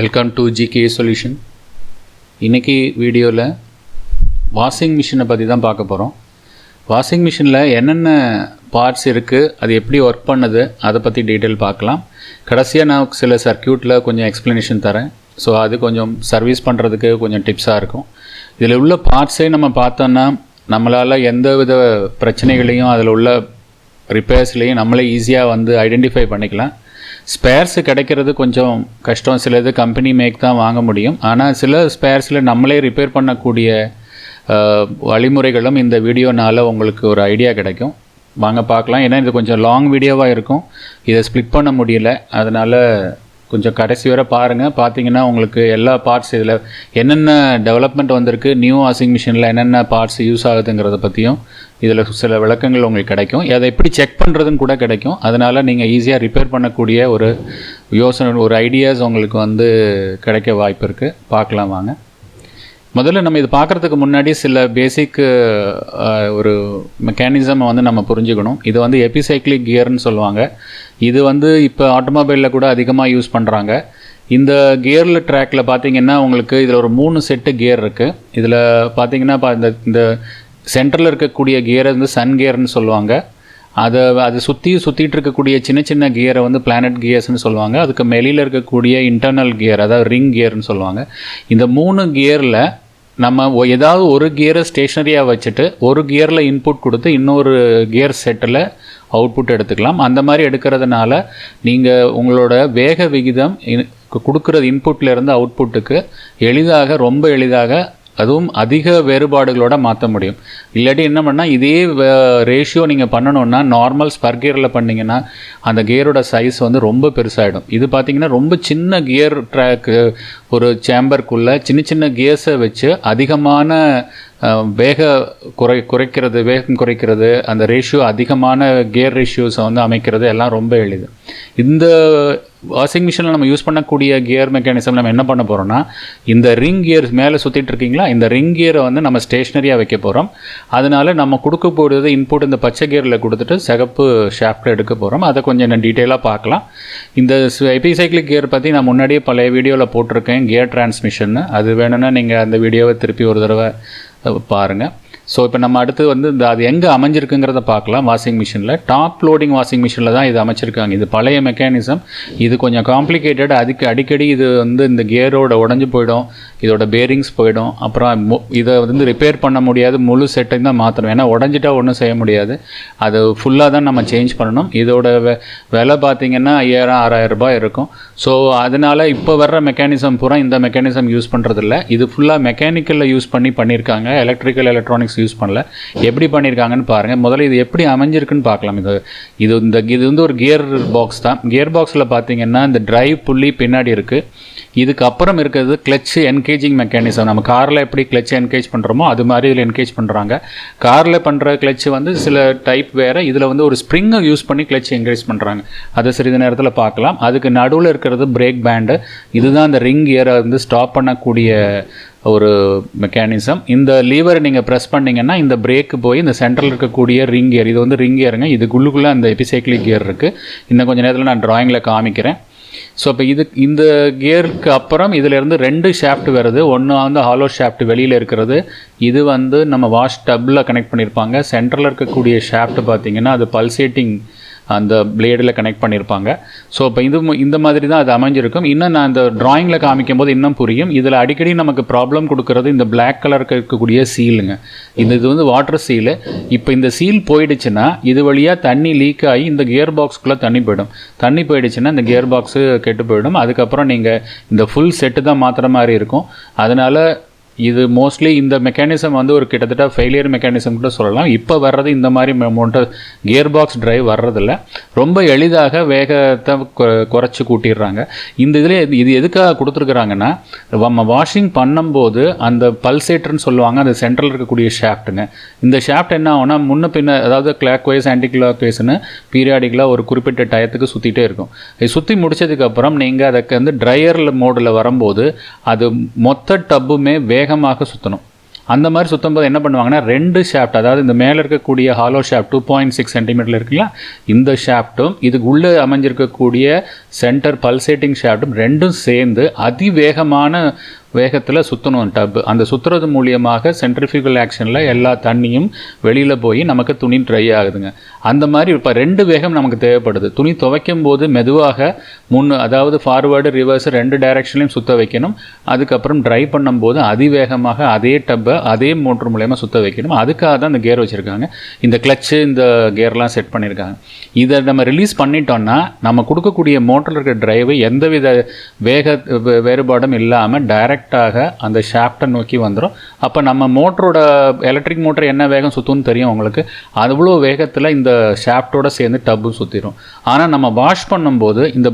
Welcome to GK solution. இன்றைக்கி வீடியோவில் washing மிஷினை பற்றி தான் பார்க்க போகிறோம். வாஷிங் மிஷினில் என்னென்ன பார்ட்ஸ் இருக்குது, அது எப்படி ஒர்க் பண்ணுது, அதை பற்றி டீட்டெயில் பார்க்கலாம். கடைசியாக நான் சில சர்க்கியூட்டில் கொஞ்சம் எக்ஸ்ப்ளனேஷன் தரேன். ஸோ அது கொஞ்சம் சர்வீஸ் பண்ணுறதுக்கு கொஞ்சம் டிப்ஸாக இருக்கும். இதில் உள்ள பார்ட்ஸே நம்ம பார்த்தோன்னா நம்மளால் எந்த வித பிரச்சனைகளையும் அதில் உள்ள ரிப்பேர்ஸ்லேயும் நம்மளே ஈஸியாக ஐடென்டிஃபை பண்ணிக்கலாம். ஸ்பேர்ஸு கிடைக்கிறது கொஞ்சம் கஷ்டம். சிலது கம்பெனி மேக் தான் வாங்க முடியும். ஆனால் சில ஸ்பேர்ஸில் நம்மளே ரிப்பேர் பண்ணக்கூடிய வழிமுறைகளும் இந்த வீடியோனால் உங்களுக்கு ஒரு ஐடியா கிடைக்கும். வாங்க பார்க்கலாம். ஏன்னா இது கொஞ்சம் லாங் வீடியோவாக இருக்கும், இதை ஸ்ப்ளிட் பண்ண முடியல. அதனால் கொஞ்சம் கடைசி வரை பாருங்கள். பார்த்தீங்கன்னா உங்களுக்கு எல்லா பார்ட்ஸ் இதில் என்னென்ன டெவலப்மெண்ட் வந்திருக்கு, நியூ வாஷிங் மிஷினில் என்னென்ன பார்ட்ஸ் யூஸ் ஆகுதுங்கிறத பற்றியும் இதில் சில விளக்கங்கள் உங்களுக்கு கிடைக்கும். அதை எப்படி செக் பண்ணுறதுன்னு கூட கிடைக்கும். அதனால் நீங்கள் ஈஸியாக ரிப்பேர் பண்ணக்கூடிய ஒரு யோசனை, ஒரு ஐடியாஸ் உங்களுக்கு கிடைக்க வாய்ப்பு இருக்குது. பார்க்கலாம் வாங்க. முதல்ல நம்ம இது பார்க்குறதுக்கு முன்னாடி சில பேசிக் ஒரு மெக்கானிசம் நம்ம புரிஞ்சுக்கணும். இது எபிசைக்ளிக் கியர்னு சொல்லுவாங்க. இது இப்போ ஆட்டோமொபைலில் கூட அதிகமாக யூஸ் பண்ணுறாங்க. இந்த கியரில் ட்ராக்கில் பார்த்தீங்கன்னா உங்களுக்கு இதில் ஒரு 3 செட்டு கியர் இருக்குது. இதில் பார்த்தீங்கன்னா இந்த சென்டரில் இருக்கக்கூடிய கியரை சன் கியர்னு சொல்லுவாங்க. அது சுற்றிட்டு இருக்கக்கூடிய சின்ன சின்ன கியரை பிளானட் கியர்ஸ்னு சொல்லுவாங்க. அதுக்கு வெளியில் இருக்கக்கூடிய இன்டர்னல் கியர், அதாவது ரிங் கியர்னு சொல்லுவாங்க. இந்த 3 கியரில் நம்ம ஏதாவது ஒரு கியரை ஸ்டேஷ்னரியாக வச்சுட்டு ஒரு கியரில் இன்புட் கொடுத்து இன்னொரு கியர் செட்டில் அவுட்புட் எடுத்துக்கலாம். அந்த மாதிரி எடுக்கிறதுனால நீங்கள் உங்களோட வேக விகிதம் கொடுக்குறது இன்புட்லேருந்து அவுட்புட்டுக்கு ரொம்ப எளிதாக அதுவும் அதிக வேறுபாடுகளோட மாற்ற முடியும். இல்லாட்டி என்ன பண்ணால் இதே ரேஷியோ நீங்கள் பண்ணணுன்னா நார்மல் ஸ்பர் கியரில் பண்ணிங்கன்னா அந்த கியரோட சைஸ் ரொம்ப பெருசாகிடும். இது பார்த்திங்கன்னா ரொம்ப சின்ன கியர் ட்ராக்கு, ஒரு சேம்பருக்குள்ளே சின்ன சின்ன கியர்ஸை வச்சு அதிகமான வேகம் குறைக்கிறது, அந்த ரேஷியோ அதிகமான கியர் ரேஷியோஸை அமைக்கிறது எல்லாம் ரொம்ப எளிது. இந்த வாஷிங் மிஷினில் நம்ம யூஸ் பண்ணக்கூடிய கியர் மெக்கானிசம் நம்ம என்ன பண்ண போகிறோம்னா, இந்த ரிங் கியர் மேலே சுற்றிட்டு இருக்கீங்களா, இந்த ரிங் கியரை நம்ம ஸ்டேஷ்னரியாக வைக்க போகிறோம். அதனால் நம்ம கொடுக்க போகிறது இன்புட் இந்த பச்சை கியரில் கொடுத்துட்டு சிகப்பு ஷாஃப்டில் எடுக்க போகிறோம். அதை கொஞ்சம் நான் டீட்டெயிலாக பார்க்கலாம். இந்த எபிசைக்ளிக் கியர் பற்றி நான் முன்னாடியே பழைய வீடியோவில் போட்டிருக்கேன், கியர் டிரான்ஸ்மிஷன்னு. அது வேணும்னா நீங்கள் அந்த வீடியோவை திருப்பி ஒரு தடவை பாருங்கள். ஸோ இப்போ நம்ம அடுத்து அது எங்கே அமைஞ்சிருக்குங்கிறத பார்க்கலாம். வாஷிங் மிஷினில் டாப் லோடிங் வாஷிங் மிஷினில் தான் இது அமைச்சிருக்காங்க. இது பழைய மெக்கானிசம். இது கொஞ்சம் காம்ப்ளிகேட்டட். அடிக்கடி இது இந்த கியரோட உடஞ்சி போயிடும், இதோட பேரிங்ஸ் போயிடும். அப்புறம் இதை ரிப்பேர் பண்ண முடியாது, முழு செட்டையும் தான் மாற்றணும். ஏன்னா உடஞ்சிட்டா ஒன்றும் செய்ய முடியாது, அது ஃபுல்லாக தான் நம்ம சேஞ்ச் பண்ணணும். இதோட விலை பார்த்திங்கன்னா 5000-6000 ரூபாய் இருக்கும். ஸோ அதனால் இப்போ வர்ற மெக்கானிசம் பூரா இந்த மெக்கானிசம் யூஸ் பண்ணுறதில்ல. இது ஃபுல்லாக மெக்கானிக்கலில் யூஸ் பண்ணியிருக்காங்க, எலக்ட்ரானிக்ஸ் யூஸ் பண்ணல. எப்படி பண்ணியிருக்காங்கன்னு பாருங்கள். முதல்ல இது எப்படி அமைஞ்சிருக்குன்னு பார்க்கலாம். இது ஒரு கியர் பாக்ஸ் தான். கியர் பாக்ஸில் பார்த்தீங்கன்னா இந்த டிரைவ் புள்ளி பின்னாடி இருக்குது. இதுக்கு அப்புறம் இருக்கிறது கிளச் என்கேஜிங் மெக்கானிசம். நம்ம காரில் எப்படி கிளச் என்கேஜ் பண்ணுறோமோ அது மாதிரி இதில் என்கேஜ் பண்ணுறாங்க. காரில் பண்ணுற கிளச் சில டைப் வேறு. இதில் ஒரு ஸ்ப்ரிங்கை யூஸ் பண்ணி கிளச் என்கேஜ் பண்ணுறாங்க. அதை சிறிது நேரத்தில் பார்க்கலாம். அதுக்கு நடுவில் இருக்கிறது பிரேக் பேண்டு. இதுதான் அந்த ரிங் கியரை ஸ்டாப் பண்ணக்கூடிய ஒரு மெக்கானிசம். இந்த லீவரை நீங்கள் ப்ரெஸ் பண்ணிங்கன்னா இந்த பிரேக்கு போய் இந்த சென்டரில் இருக்கக்கூடிய ரிங் கியர், இது ரிங் கியருங்க. இதுக்குள்ளுக்குள்ளே அந்த எபிசைக்ளிக் கியர் இருக்குது. இன்னும் கொஞ்சம் நேரத்தில் நான் ட்ராயிங்கில் காமிக்கிறேன். ஸோ இப்போ இந்த கியருக்கு அப்புறம் இதிலேருந்து 2 ஷாஃப்ட் வருது. ஒன்று ஹாலோ ஷாஃப்ட் வெளியில் இருக்கிறது. இது நம்ம வாஷ் டப்பில் கனெக்ட் பண்ணியிருப்பாங்க. சென்டரில் இருக்கக்கூடிய ஷாஃப்ட் பார்த்திங்கன்னா அது பல்சேட்டிங் அந்த பிளேடில் கனெக்ட் பண்ணியிருப்பாங்க. ஸோ இப்போ இந்த மாதிரி தான் அது அமைஞ்சிருக்கும். இன்னும் நான் இந்த ட்ராயிங்கில் காமிக்கும் போது இன்னும் புரியும். இதில் அடிக்கடி நமக்கு ப்ராப்ளம் கொடுக்கறது இந்த பிளாக் கலருக்கு இருக்கக்கூடிய சீலுங்க. இது வாட்டர் சீலு. இப்போ இந்த சீல் போயிடுச்சுன்னா இது வழியாக தண்ணி லீக் ஆகி இந்த கியர் பாக்ஸ்க்குள்ளே தண்ணி போயிடும். தண்ணி போயிடுச்சுன்னா இந்த கியர் பாக்ஸு கெட்டு போயிடும். அதுக்கப்புறம் நீங்கள் இந்த ஃபுல் செட்டு தான் மாற்றுற மாதிரி இருக்கும். அதனால் இது மோஸ்ட்லி இந்த மெக்கானிசம் ஒரு கிட்டத்தட்ட ஃபெயிலியர் மெக்கானிசம் கூட சொல்லலாம். இப்போ வர்றது இந்த மாதிரி கியர் பாக்ஸ் டிரைவ் வர்றதில்ல. ரொம்ப எளிதாக வேகத்தை குறைச்சி கூட்டிடுறாங்க. இது எதுக்காக கொடுத்துருக்குறாங்கன்னா, நம்ம வாஷிங் பண்ணும்போது அந்த பல்சேட்டர்னு சொல்லுவாங்க, அந்த சென்ட்ரல் இருக்கக்கூடிய ஷாஃப்ட்டுங்க. இந்த ஷாஃப்ட் என்ன ஆகும்னா முன்ன பின்ன, அதாவது கிளாக் வைஸ் ஆன்டி கிளாக் வைஸ்னு பீரியாடிக்கலாக ஒரு குறிப்பிட்ட டயத்துக்கு சுற்றிட்டே இருக்கும். இது சுற்றி முடிச்சதுக்கப்புறம் நீங்கள் அதுக்கு ட்ரையர் மோடில் வரும்போது அது மொத்த டப்புமே வேகமாக சுற்றணும். அந்த மாதிரி சுற்றும் போது என்ன பண்ணுவாங்கன்னா 2 ஷாஃப்ட், அதாவது இந்த மேலே இருக்கக்கூடிய ஹாலோ ஷாஃப்ட் 2.6 சென்டிமீட்டர் இருக்குங்களா, இந்த ஷாஃப்ட்டும் இதுக்கு உள்ளே அமைஞ்சிருக்கக்கூடிய சென்டர் பல்சேட்டிங் ஷாஃப்ட்டும் ரெண்டும் சேர்ந்து அதிவேகமான வேகத்தில் சுற்றணும் டப். அந்த சுற்றுறது மூலியமாக சென்ட்ரிஃபியூகல் ஆக்ஷனில் எல்லா தண்ணியும் வெளியில் போய் நமக்கு துணி ட்ரை ஆகுதுங்க. அந்த மாதிரி இப்போ 2 வேகம் நமக்கு தேவைப்படுது. துணி துவைக்கும் போது மெதுவாக அதாவது ஃபார்வேர்டு ரிவர்ஸ் 2 டைரெக்ஷன்லையும் சுற்ற வைக்கணும். அதுக்கப்புறம் ட்ரை பண்ணும்போது அதிவேகமாக அதே டப்பை அதே மோட்ரு மூலயமா சுற்ற வைக்கணும். அதுக்காக தான் இந்த கேர் வச்சுருக்காங்க. இந்த கிளச்சு இந்த கேர்லாம் செட் பண்ணியிருக்காங்க. இதை நம்ம ரிலீஸ் பண்ணிட்டோம்னா நம்ம கொடுக்கக்கூடிய மோட்டரில் இருக்கிற டிரைவு எந்தவித வேறுபாடும் இல்லாமல் டைரக்டாக அந்த ஷாஃப்டை நோக்கி வந்துடும். அப்போ நம்ம மோட்டரோட எலக்ட்ரிக் மோட்டர் என்ன வேகம் சுற்றுன்னு தெரியும் உங்களுக்கு. அவ்வளோ வேகத்தில் இந்த ஷாஃப்டோட சேர்ந்து டப்பும் சுற்றிடும். ஆனால் நம்ம வாஷ் பண்ணும்போது இந்த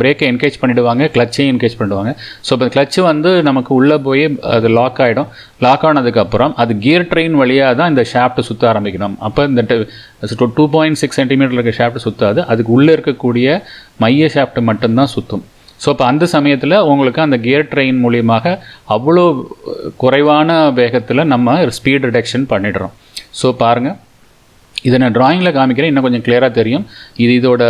பிரேக்கை என்கேஜ் பண்ணிவிடுவாங்க, கிளச்சையும் என்கேஜ் பண்ணிடுவாங்க. ஸோ இப்போ கிளச்சு வந்து நமக்கு உள்ளே போய் அது லாக் ஆகிடும். லாக் ஆனதுக்கப்புறம் அது கியர் ட்ரெயின் வழியாக தான் இந்த ஷாஃப்ட்டை சுற்ற ஆரம்பிக்கணும். அப்போ இந்த 2.6 சென்டிமீட்டர் இருக்க ஷாஃப்ட் சுற்றாது, அதுக்கு உள்ளே இருக்கக்கூடிய மைய ஷாஃப்ட் மட்டும்தான் சுற்றும். ஸோ இப்போ அந்த சமயத்தில் உங்களுக்கு அந்த கியர் ட்ரெயின் மூலியமாக அவ்வளோ குறைவான வேகத்தில் நம்ம ஸ்பீட் ரிடக்ஷன் பண்ணிடுறோம். ஸோ பாருங்கள், இதை நான் ட்ராயிங்கில் காமிக்கிறேன், இன்னும் கொஞ்சம் கிளியராக தெரியும். இதோட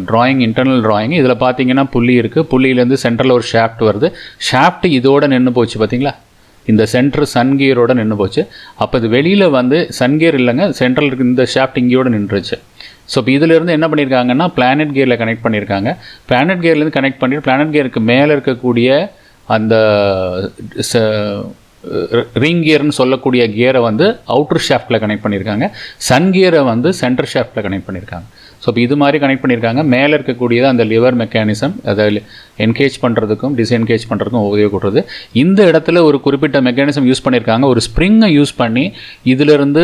ட்ராயிங், இன்டர்னல் ட்ராயிங். இதில் பார்த்தீங்கன்னா புள்ளி இருக்குது. புள்ளியிலேருந்து சென்டரில் ஒரு ஷாஃப்ட் வருது. ஷாஃப்ட் இதோட நின்று போச்சு பார்த்தீங்களா, இந்த சென்டர் சன் கியரோட நின்று போச்சு. அப்போ இது வெளியில் வந்து சன் கியர் இல்லைங்க, சென்ட்ரல் இருக்கு இந்த ஷாஃப்ட் இங்கேயோடு நின்றுச்சு. ஸோ இப்போ இதிலேருந்து என்ன பண்ணியிருக்காங்கன்னா பிளானட் கியரில் கனெக்ட் பண்ணியிருக்காங்க. பிளானட் கியர்லேருந்து கனெக்ட் பண்ணிட்டு பிளானட் கியருக்கு மேலே இருக்கக்கூடிய அந்த ரிங் கியர்னு சொல்லக்கூடிய கியரை வந்து அவுட்டர் ஷாஃப்ட்டில் கனெக்ட் பண்ணியிருக்காங்க. சன் கியரை வந்து சென்டர் ஷாஃப்ட்டில் கனெக்ட் பண்ணியிருக்காங்க. ஸோ இப்போ இது மாதிரி கனெக்ட் பண்ணியிருக்காங்க. மேலே இருக்கக்கூடியது அந்த லிவர் மெக்கானிசம், அதை என்கேஜ் பண்ணுறதுக்கும் டிஸ்என்கேஜ் பண்ணுறதுக்கும் உபயோகப்படுறது. இந்த இடத்துல ஒரு குறிப்பிட்ட மெக்கானிசம் யூஸ் பண்ணியிருக்காங்க. ஒரு ஸ்ப்ரிங்கை யூஸ் பண்ணி இதிலிருந்து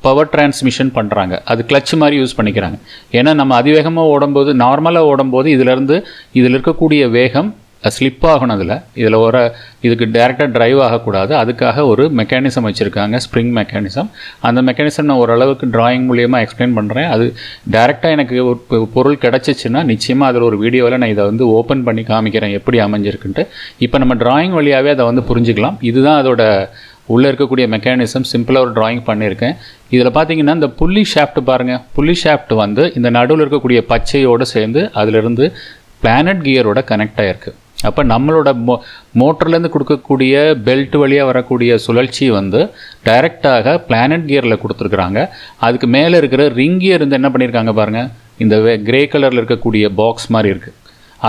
பவர் டிரான்ஸ்மிஷன் பண்ணுறாங்க. அது கிளச் மாதிரி யூஸ் பண்ணிக்கிறாங்க. ஏன்னா நம்ம அதிவேகமாக ஓடும்போது, நார்மலாக ஓடும்போது இதில் இருக்கக்கூடிய வேகம் ஸ்லிப் ஆகணும். இதுக்கு டைரெக்டாக ட்ரைவ் ஆகக்கூடாது. அதுக்காக ஒரு மெக்கானிசம் வச்சுருக்காங்க, ஸ்ப்ரிங் மெக்கானிசம். அந்த மெக்கானிசம் நான் ஓரளவுக்கு ட்ராயிங் மூலியமாக எக்ஸ்பிளைன் பண்ணுறேன். அது டைரெக்டாக எனக்கு ஒரு பொருள் கிடச்சிச்சின்னா நிச்சயமாக அதில் ஒரு வீடியோவில் நான் இதை வந்து ஓப்பன் பண்ணி காமிக்கிறேன் எப்படி அமைஞ்சிருக்குன்ட்டு. இப்போ நம்ம ட்ராயிங் வழியாகவே அதை வந்து புரிஞ்சுக்கலாம். இதுதான் அதோட உள்ளே இருக்கக்கூடிய மெக்கானிசம். சிம்பிளாக ஒரு ட்ராயிங் பண்ணியிருக்கேன். இதில் பார்த்தீங்கன்னா இந்த புள்ளி ஷாஃப்ட் பாருங்கள். புள்ளி ஷாஃப்ட் வந்து இந்த நடுவில் இருக்கக்கூடிய பச்சையோடு சேர்ந்து அதிலிருந்து பிளானட் கியரோட கனெக்ட் ஆகிருக்கு. அப்போ நம்மளோட மோட்டர்லேருந்து கொடுக்கக்கூடிய பெல்ட் வழியாக வரக்கூடிய சுழற்சி வந்து டைரெக்டாக பிளானட் கியரில் கொடுத்துருக்குறாங்க. அதுக்கு மேலே இருக்கிற ரிங் கியர் இருந்து என்ன பண்ணியிருக்காங்க பாருங்கள், இந்த கிரே கலரில் இருக்கக்கூடிய பாக்ஸ் மாதிரி இருக்குது.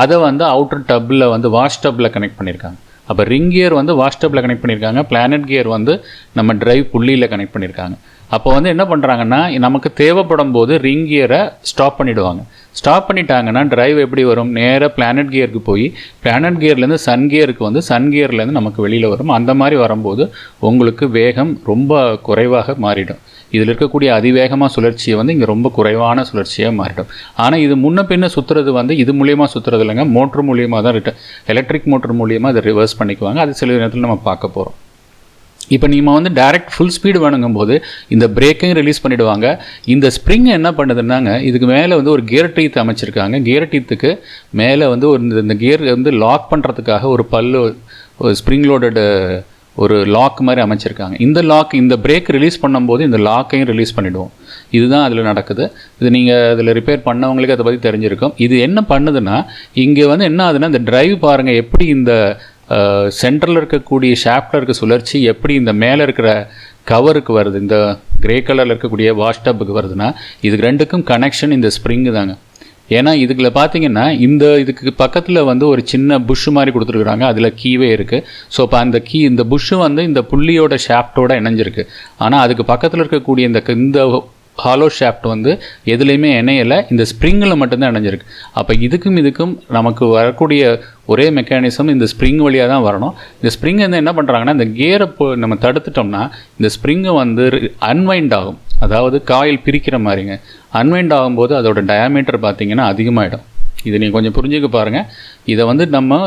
அதை வந்து அவுட்டர் டப்பில் வந்து வாஷ் டப்பில் கனெக்ட் பண்ணியிருக்காங்க. அப்போ ரிங் கியர் வந்து வாஷ் டப்பில் கனெக்ட் பண்ணியிருக்காங்க. பிளானட் கியர் வந்து நம்ம டிரைவ் புள்ளியில் கனெக்ட் பண்ணியிருக்காங்க. அப்போ வந்து என்ன பண்ணுறாங்கன்னா, நமக்கு தேவைப்படும் போது ரிங் கியரை ஸ்டாப் பண்ணிவிடுவாங்க. ஸ்டாப் பண்ணிட்டாங்கன்னா டிரைவ் எப்படி வரும், நேராக பிளானட் கியருக்கு போய் பிளானட் கியர்லேருந்து சன் கியருக்கு வந்து சன் கியர்லேருந்து நமக்கு வெளியில் வரும். அந்த மாதிரி வரும்போது உங்களுக்கு வேகம் ரொம்ப குறைவாக மாறிடும். இதில் இருக்கக்கூடிய அதிவேகமாக சுழற்சியை வந்து இங்கே ரொம்ப குறைவான சுழற்சியாக மாறிடும். ஆனால் இது முன்ன பின்ன சுற்றுறது வந்து இது மூலியமாக சுற்றுறது இல்லைங்க, மோட்ரு மூலியமாக தான் எலக்ட்ரிக் மோட்ரு மூலியமாக அதை ரிவர்ஸ் பண்ணிக்குவாங்க. அது சில நேரத்தில் நம்ம பார்க்க போகிறோம். இப்போ நீங்கள் வந்து டைரக்ட் ஃபுல் ஸ்பீடு வேணுங்கும்போது இந்த பிரேக்கையும் ரிலீஸ் பண்ணிவிடுவாங்க. இந்த ஸ்ப்ரிங் என்ன பண்ணுதுன்னாங்க, இதுக்கு மேலே வந்து ஒரு கியர் டீத் அமைச்சிருக்காங்க. கியர் டீத்துக்கு மேலே வந்து இந்த கியர் வந்து லாக் பண்ணுறதுக்காக ஒரு ஸ்ப்ரிங் லோடட் ஒரு லாக் மாதிரி அமைச்சிருக்காங்க. இந்த பிரேக் ரிலீஸ் பண்ணும்போது இந்த லாக்கையும் ரிலீஸ் பண்ணிவிடுவோம். இதுதான் அதில் நடக்குது. இது நீங்கள் அதில் ரிப்பேர் பண்ணவங்களுக்கு அதை பற்றி தெரிஞ்சிருக்கும். இது என்ன பண்ணுதுன்னா, இங்கே வந்து என்ன ஆகுதுன்னா, இந்த டிரைவ் பாருங்கள் எப்படி இந்த சென்டரில் இருக்கக்கூடிய ஷாஃப்டில் இருக்க சுழற்சி எப்படி இந்த மேலே இருக்கிற கவருக்கு வருது, இந்த கிரே கலரில் இருக்கக்கூடிய வாஷ் டப்புக்கு வருதுன்னா, இதுக்கு ரெண்டுக்கும் கனெக்ஷன் இந்த ஸ்ப்ரிங்கு தாங்க. ஏன்னா இதுக்குள்ள பார்த்தீங்கன்னா இதுக்கு பக்கத்தில் வந்து ஒரு சின்ன புஷ் மாதிரி கொடுத்துருக்குறாங்க. அதில் கீவே இருக்குது. ஸோ இப்போ அந்த இந்த புஷ்ஷு வந்து இந்த புள்ளியோட ஷாஃப்டோட இணைஞ்சிருக்கு. ஆனால் அதுக்கு பக்கத்தில் இருக்கக்கூடிய இந்த ஹாலோ ஷாஃப்ட் வந்து எதுலேயுமே இணையலை, இந்த ஸ்ப்ரிங்கில் மட்டும்தான் இணைஞ்சிருக்கு. அப்போ இதுக்கும் நமக்கு வரக்கூடிய ஒரே மெக்கானிசம் இந்த ஸ்ப்ரிங் வழியாக தான் வரணும். இந்த ஸ்ப்ரிங் வந்து என்ன பண்ணுறாங்கன்னா, இந்த கியரை நம்ம தடுத்துட்டோம்னா இந்த ஸ்ப்ரிங்கை வந்து அன்வைண்ட் ஆகும். அதாவது காயில் பிரிக்கிற மாதிரிங்க. அன்வைண்ட் ஆகும்போது அதோட டயாமீட்டர் பார்த்திங்கன்னா அதிகமாகிடும். இதை நீங்கள் கொஞ்சம் புரிஞ்சுக்க பாருங்கள். இதை வந்து நம்ம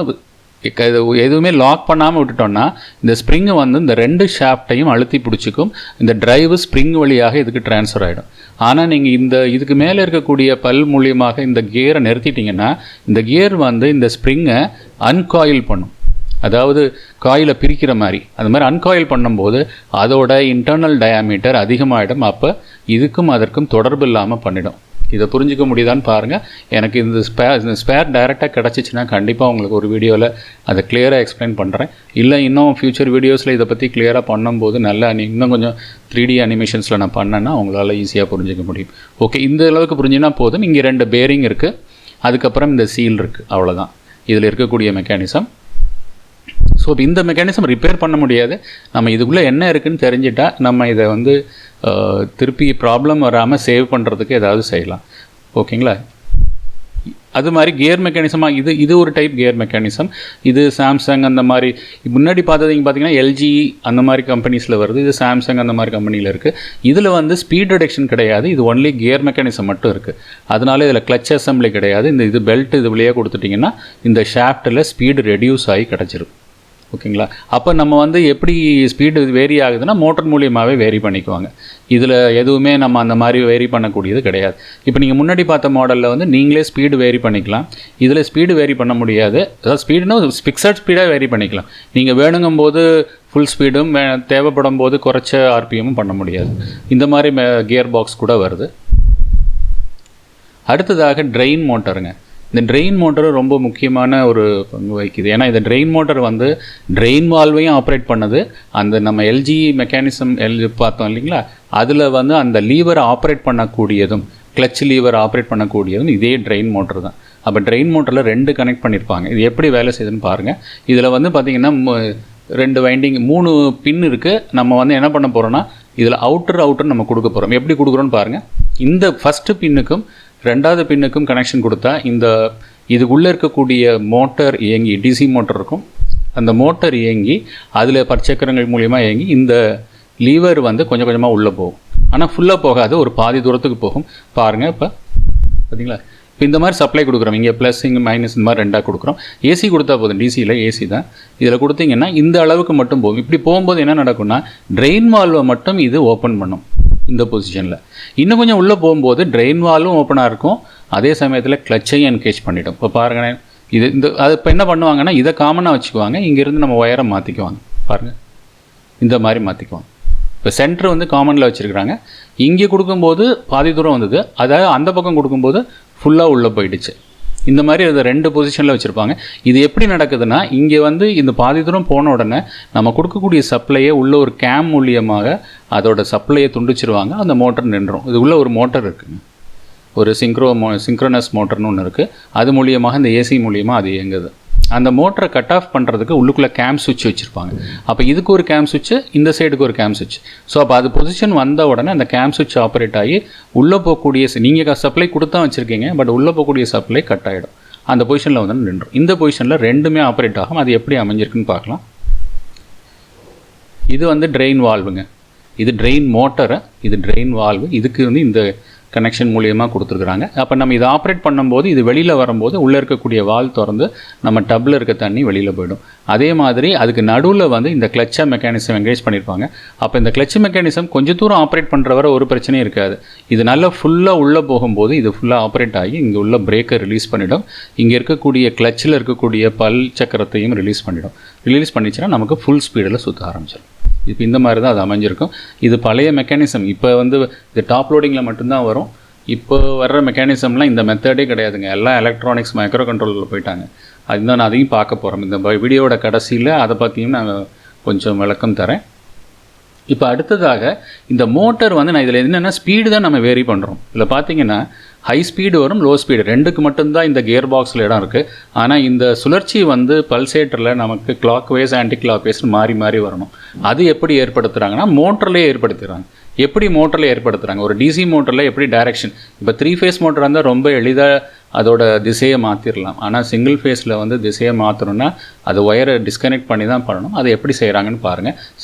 எதுவுமே லாக் பண்ணாமல் விட்டுட்டோம்னா இந்த ஸ்ப்ரிங்கை வந்து இந்த ரெண்டு ஷாஃப்டையும் அழுத்தி பிடிச்சிக்கும். இந்த டிரைவு ஸ்ப்ரிங் வழியாக இதுக்கு ட்ரான்ஸ்ஃபர் ஆகிடும். ஆனால் நீங்கள் இதுக்கு மேலே இருக்கக்கூடிய பல் மூலியமாக இந்த கியரை நிறுத்திட்டிங்கன்னா இந்த கியர் வந்து இந்த ஸ்ப்ரிங்கை அன்காயில் பண்ணும். அதாவது காயிலை பிரிக்கிற மாதிரி. அது மாதிரி அன்காயில் பண்ணும்போது அதோட இன்டர்னல் டயாமீட்டர் அதிகமாகிடும். அப்போ இதுக்கும் அதற்கும் தொடர்பு இல்லாமல் பண்ணிடும். இதை புரிஞ்சிக்க முடியுதான்னு பாருங்கள். எனக்கு இந்த ஸ்பேர் டைரெக்டாக கிடச்சிச்சின்னா கண்டிப்பாக உங்களுக்கு ஒரு வீடியோவில் அதை கிளியராக எக்ஸ்பிளைன் பண்ணுறேன். இல்லை இன்னும் ஃப்யூச்சர் வீடியோஸில் இதை பற்றி கிளியராக பண்ணும்போது நல்லா இன்னும் கொஞ்சம் 3D அனிமேஷன்ஸில் நான் பண்ணேன்னா உங்களால் ஈஸியாக புரிஞ்சிக்க முடியும். ஓகே, இந்த அளவுக்கு புரிஞ்சுன்னா போதும். இங்கே 2 பேரிங் இருக்குது, அதுக்கப்புறம் இந்த சீல் இருக்குது, அவ்வளோதான் இதில் இருக்கக்கூடிய மெக்கானிசம். ஸோ இந்த மெக்கானிசம் ரிப்பேர் பண்ண முடியாது. நம்ம இதுக்குள்ளே என்ன இருக்குதுன்னு தெரிஞ்சிட்டா நம்ம இதை வந்து திருப்பி ப்ராப்ளம் வராமல் சேவ் பண்ணுறதுக்கு ஏதாவது செய்யலாம். ஓகேங்களா? அது மாதிரி கியர் மெக்கானிசமாக இது ஒரு டைப் கியர் மெக்கானிசம். இது சாம்சங் அந்த மாதிரி முன்னாடி பார்த்தீங்கன்னா எல்ஜி அந்த மாதிரி கம்பெனிஸில் வருது. இது சாம்சங் அந்த மாதிரி கம்பெனியில் இருக்குது. இதில் வந்து ஸ்பீட் ரிடக்ஷன் கிடையாது, இது ஒன்லி கியர் மெக்கானிசம் மட்டும் இருக்குது. அதனால இதில் கிளச் அசம்பிளி கிடையாது. இது பெல்ட் இது வழியாக கொடுத்துட்டிங்கன்னா இந்த ஷாஃப்ட்டில் ஸ்பீடு ரெடியூஸ் ஆகி கிடச்சிரும். ஓகேங்களா? அப்போ நம்ம வந்து எப்படி ஸ்பீடு வேரி ஆகுதுன்னா மோட்டர் மூலியமாகவே வேரி பண்ணிக்குவாங்க. இதில் எதுவுமே நம்ம அந்த மாதிரி வேரி பண்ணக்கூடியது கிடையாது. இப்போ நீங்கள் முன்னாடி பார்த்த மாடலில் வந்து நீங்களே ஸ்பீடு வேரி பண்ணிக்கலாம். இதில் ஸ்பீடு வேரி பண்ண முடியாது. அதாவது ஸ்பீடுனா ஃபிக்ஸட் ஸ்பீடாக வேரி பண்ணிக்கலாம். நீங்கள் வேணுங்கும்போது ஃபுல் ஸ்பீடும் தேவைப்படும் போது குறைச்ச ஆர்பிஎம்மும் பண்ண முடியாது. இந்த மாதிரி கியர் பாக்ஸ் கூட வருது. அடுத்ததாக ட்ரெயின் மோட்டருங்க. இந்த ட்ரெயின் மோட்டர் ரொம்ப முக்கியமான ஒரு பங்கு வகிக்குது. ஏன்னா இந்த ட்ரெயின் மோட்டர் வந்து ட்ரெயின் வால்வையும் ஆப்ரேட் பண்ணுது. அந்த நம்ம எல்ஜி மெக்கானிசம் பார்த்தோம் இல்லைங்களா, அதில் வந்து அந்த லீவரை ஆப்ரேட் பண்ணக்கூடியதும் கிளச் லீவர் ஆப்ரேட் பண்ணக்கூடியதும் இதே ட்ரெயின் மோட்டர் தான். அப்போ ட்ரெயின் மோட்டரில் 2 கனெக்ட் பண்ணியிருப்பாங்க. இது எப்படி வேலை செய்யுதுன்னு பாருங்கள். இதில் வந்து பார்த்திங்கன்னா 2 வைண்டிங் 3 பின் இருக்குது. நம்ம வந்து என்ன பண்ண போகிறோன்னா இதில் அவுட்டர் நம்ம கொடுக்க போகிறோம். எப்படி கொடுக்குறோன்னு பாருங்கள். இந்த ஃபஸ்ட்டு பின்னுக்கும் 2வது பின்னுக்கும் கனெக்ஷன் கொடுத்தா இதுக்குள்ளே இருக்கக்கூடிய மோட்டர் இயங்கி டிசி மோட்டர் இருக்கும். அந்த மோட்டர் இயங்கி அதில் பற்சக்கரங்கள் மூலிமா இயங்கி இந்த லீவர் வந்து கொஞ்சம் கொஞ்சமாக உள்ளே போகும். ஆனால் ஃபுல்லாக போகாது, ஒரு பாதி தூரத்துக்கு போகும். பாருங்கள், இப்போ பார்த்தீங்களா? இப்போ இந்த மாதிரி சப்ளை கொடுக்குறோம். இங்கே ப்ளஸ் இங்கே மைனஸ் இந்த மாதிரி 2ஆக கொடுக்குறோம். ஏசி கொடுத்தா போதும். டிசியில் ஏசி தான். இதில் கொடுத்தீங்கன்னா இந்த அளவுக்கு மட்டும் போகும். இப்படி போகும்போது என்ன நடக்கும்னா ட்ரெயின் வால்வை மட்டும் இது ஓப்பன் பண்ணும். இந்த பொசிஷனில் இன்னும் கொஞ்சம் உள்ளே போகும்போது ட்ரெயின் வால்வும் ஓப்பனாக இருக்கும். அதே சமயத்தில் கிளச்சையும் என்கேஜ் பண்ணிவிடும். இப்போ பாருங்கள், அது இப்போ என்ன பண்ணுவாங்கன்னா இதை காமனாக வச்சுக்குவாங்க. இங்கேருந்து நம்ம ஒயரை மாற்றிக்குவாங்க. பாருங்கள், இந்த மாதிரி மாற்றிக்குவாங்க. இப்போ சென்டர் வந்து காமனில் வச்சுருக்குறாங்க. இங்கே கொடுக்கும்போது பாதி தூரம் வந்தது, அதாவது அந்த பக்கம் கொடுக்கும்போது ஃபுல்லாக உள்ளே போயிடுச்சு. இந்த மாதிரி அதை 2 பொசிஷனில் வச்சுருப்பாங்க. இது எப்படி நடக்குதுன்னா இங்கே வந்து இந்த பாதி தூரம் போன உடனே நம்ம கொடுக்கக்கூடிய சப்ளையை உள்ள ஒரு கேம் மூலியமாக அதோட சப்ளையை துண்டிச்சிருவாங்க. அந்த மோட்டர் நின்றுடும். இது உள்ள ஒரு மோட்டர் இருக்குங்க, ஒரு சிங்க்ரோனஸ் மோட்டர்னு ஒன்று இருக்குது. அது மூலியமாக இந்த ஏசி மூலியமாக அது இயங்குது. அந்த மோட்டரை கட் ஆஃப் பண்ணுறதுக்கு உள்ளுக்குள்ளே கேம் சுவிட்ச் வச்சுருப்பாங்க. அப்போ இதுக்கு ஒரு கேம் சுவிட்சு, இந்த சைடுக்கு ஒரு கேம் சுவிட்ச். ஸோ அப்போ அது பொசிஷன் வந்த உடனே அந்த கேம் சுவிட்ச் ஆப்ரேட் ஆகி உள்ளே போகக்கூடிய நீங்கள் சப்ளை கொடுத்தா வச்சுருக்கீங்க, பட் உள்ளே போகக்கூடிய சப்ளை கட் ஆகிடும். அந்த பொசிஷனில் வந்து நின்றுடும். இந்த பொசிஷனில் 2மே ஆப்ரேட் ஆகும். அது எப்படி அமைஞ்சிருக்குன்னு பார்க்கலாம். இது வந்து ட்ரெயின் வால்வுங்க. இது ட்ரெயின் மோட்டரு, இது ட்ரெயின் வால்வு. இதுக்கு வந்து இந்த கனெக்ஷன் மூலியமாக கொடுத்துருக்குறாங்க. அப்போ நம்ம இதை ஆப்ரேட் பண்ணும்போது இது வெளியில் வரும்போது உள்ளே இருக்கக்கூடிய வால் திறந்து நம்ம டப்பில் இருக்க தண்ணி வெளியில் போயிடும். அதே மாதிரி அதுக்கு நடுவில் வந்து இந்த கிளச்சை மெக்கானிசம் என்கேஜ் பண்ணியிருப்பாங்க. அப்போ இந்த கிளச் மெக்கானிசம் கொஞ்சம் தூரம் ஆப்ரேட் பண்ணுற வரை ஒரு பிரச்சனையும் இருக்காது. இது நல்லா ஃபுல்லாக உள்ளே போகும்போது இது ஃபுல்லாக ஆப்ரேட் ஆகி இங்கே உள்ள பிரேக்கை ரிலீஸ் பண்ணிவிடும். இங்கே இருக்கக்கூடிய கிளச்சில் இருக்கக்கூடிய பல் சக்கரத்தையும் ரிலீஸ் பண்ணிவிடும். ரிலீஸ் பண்ணிச்சுன்னா நமக்கு ஃபுல் ஸ்பீடில் சுற்ற ஆரம்பிச்சிடும். இப்போ இந்த மாதிரி தான் அது அமைஞ்சிருக்கும். இது பழைய மெக்கானிசம். இப்போ வந்து இது டாப் லோடிங்கில் மட்டும்தான் வரும். இப்போ வர்ற மெக்கானிசம்லாம் இந்த மெத்தடே கிடையாதுங்க. எல்லாம் எலக்ட்ரானிக்ஸ் மைக்ரோ கண்ட்ரோலில் போயிட்டாங்க. அதுதான் நான் அதையும் பார்க்க போகிறோம். இந்த வீடியோட கடைசியில் அதை பற்றியும் நான் கொஞ்சம் விளக்கம் தரேன். இப்போ அடுத்ததாக இந்த மோட்டர் வந்து நான் இதில் என்னென்னா ஸ்பீடு தான் நம்ம வேரி பண்ணுறோம். இதில் பார்த்தீங்கன்னா ஹை ஸ்பீடு வரும், லோ ஸ்பீடு, 2க்கு மட்டும்தான் இந்த கியர் பாக்ஸில் இடம் இருக்குது. ஆனால் இந்த சுழற்சி வந்து பல்சேட்டரில் நமக்கு கிளாக் வைஸ் ஆன்டி கிளாக் வைஸ்னு மாறி மாறி வரணும். அது எப்படி ஏற்படுத்துகிறாங்கன்னா மோட்டர்லேயே ஏற்படுத்துகிறாங்க. எப்படி மோட்டரில் ஏற்படுத்துகிறாங்க? ஒரு டிசி மோட்டரில் எப்படி டைரெக்ஷன், இப்போ 3 ஃபேஸ் மோட்டராக இருந்தால் ரொம்ப எளிதாக அதோட திசையை மாற்றிடலாம். ஆனால் சிங்கிள் ஃபேஸில் வந்து திசையை மாற்றணும்னா அது ஒயரை டிஸ்கனெக்ட் பண்ணி தான் பண்ணணும். அதை எப்படி செய்கிறாங்கன்னு பாருங்கள்.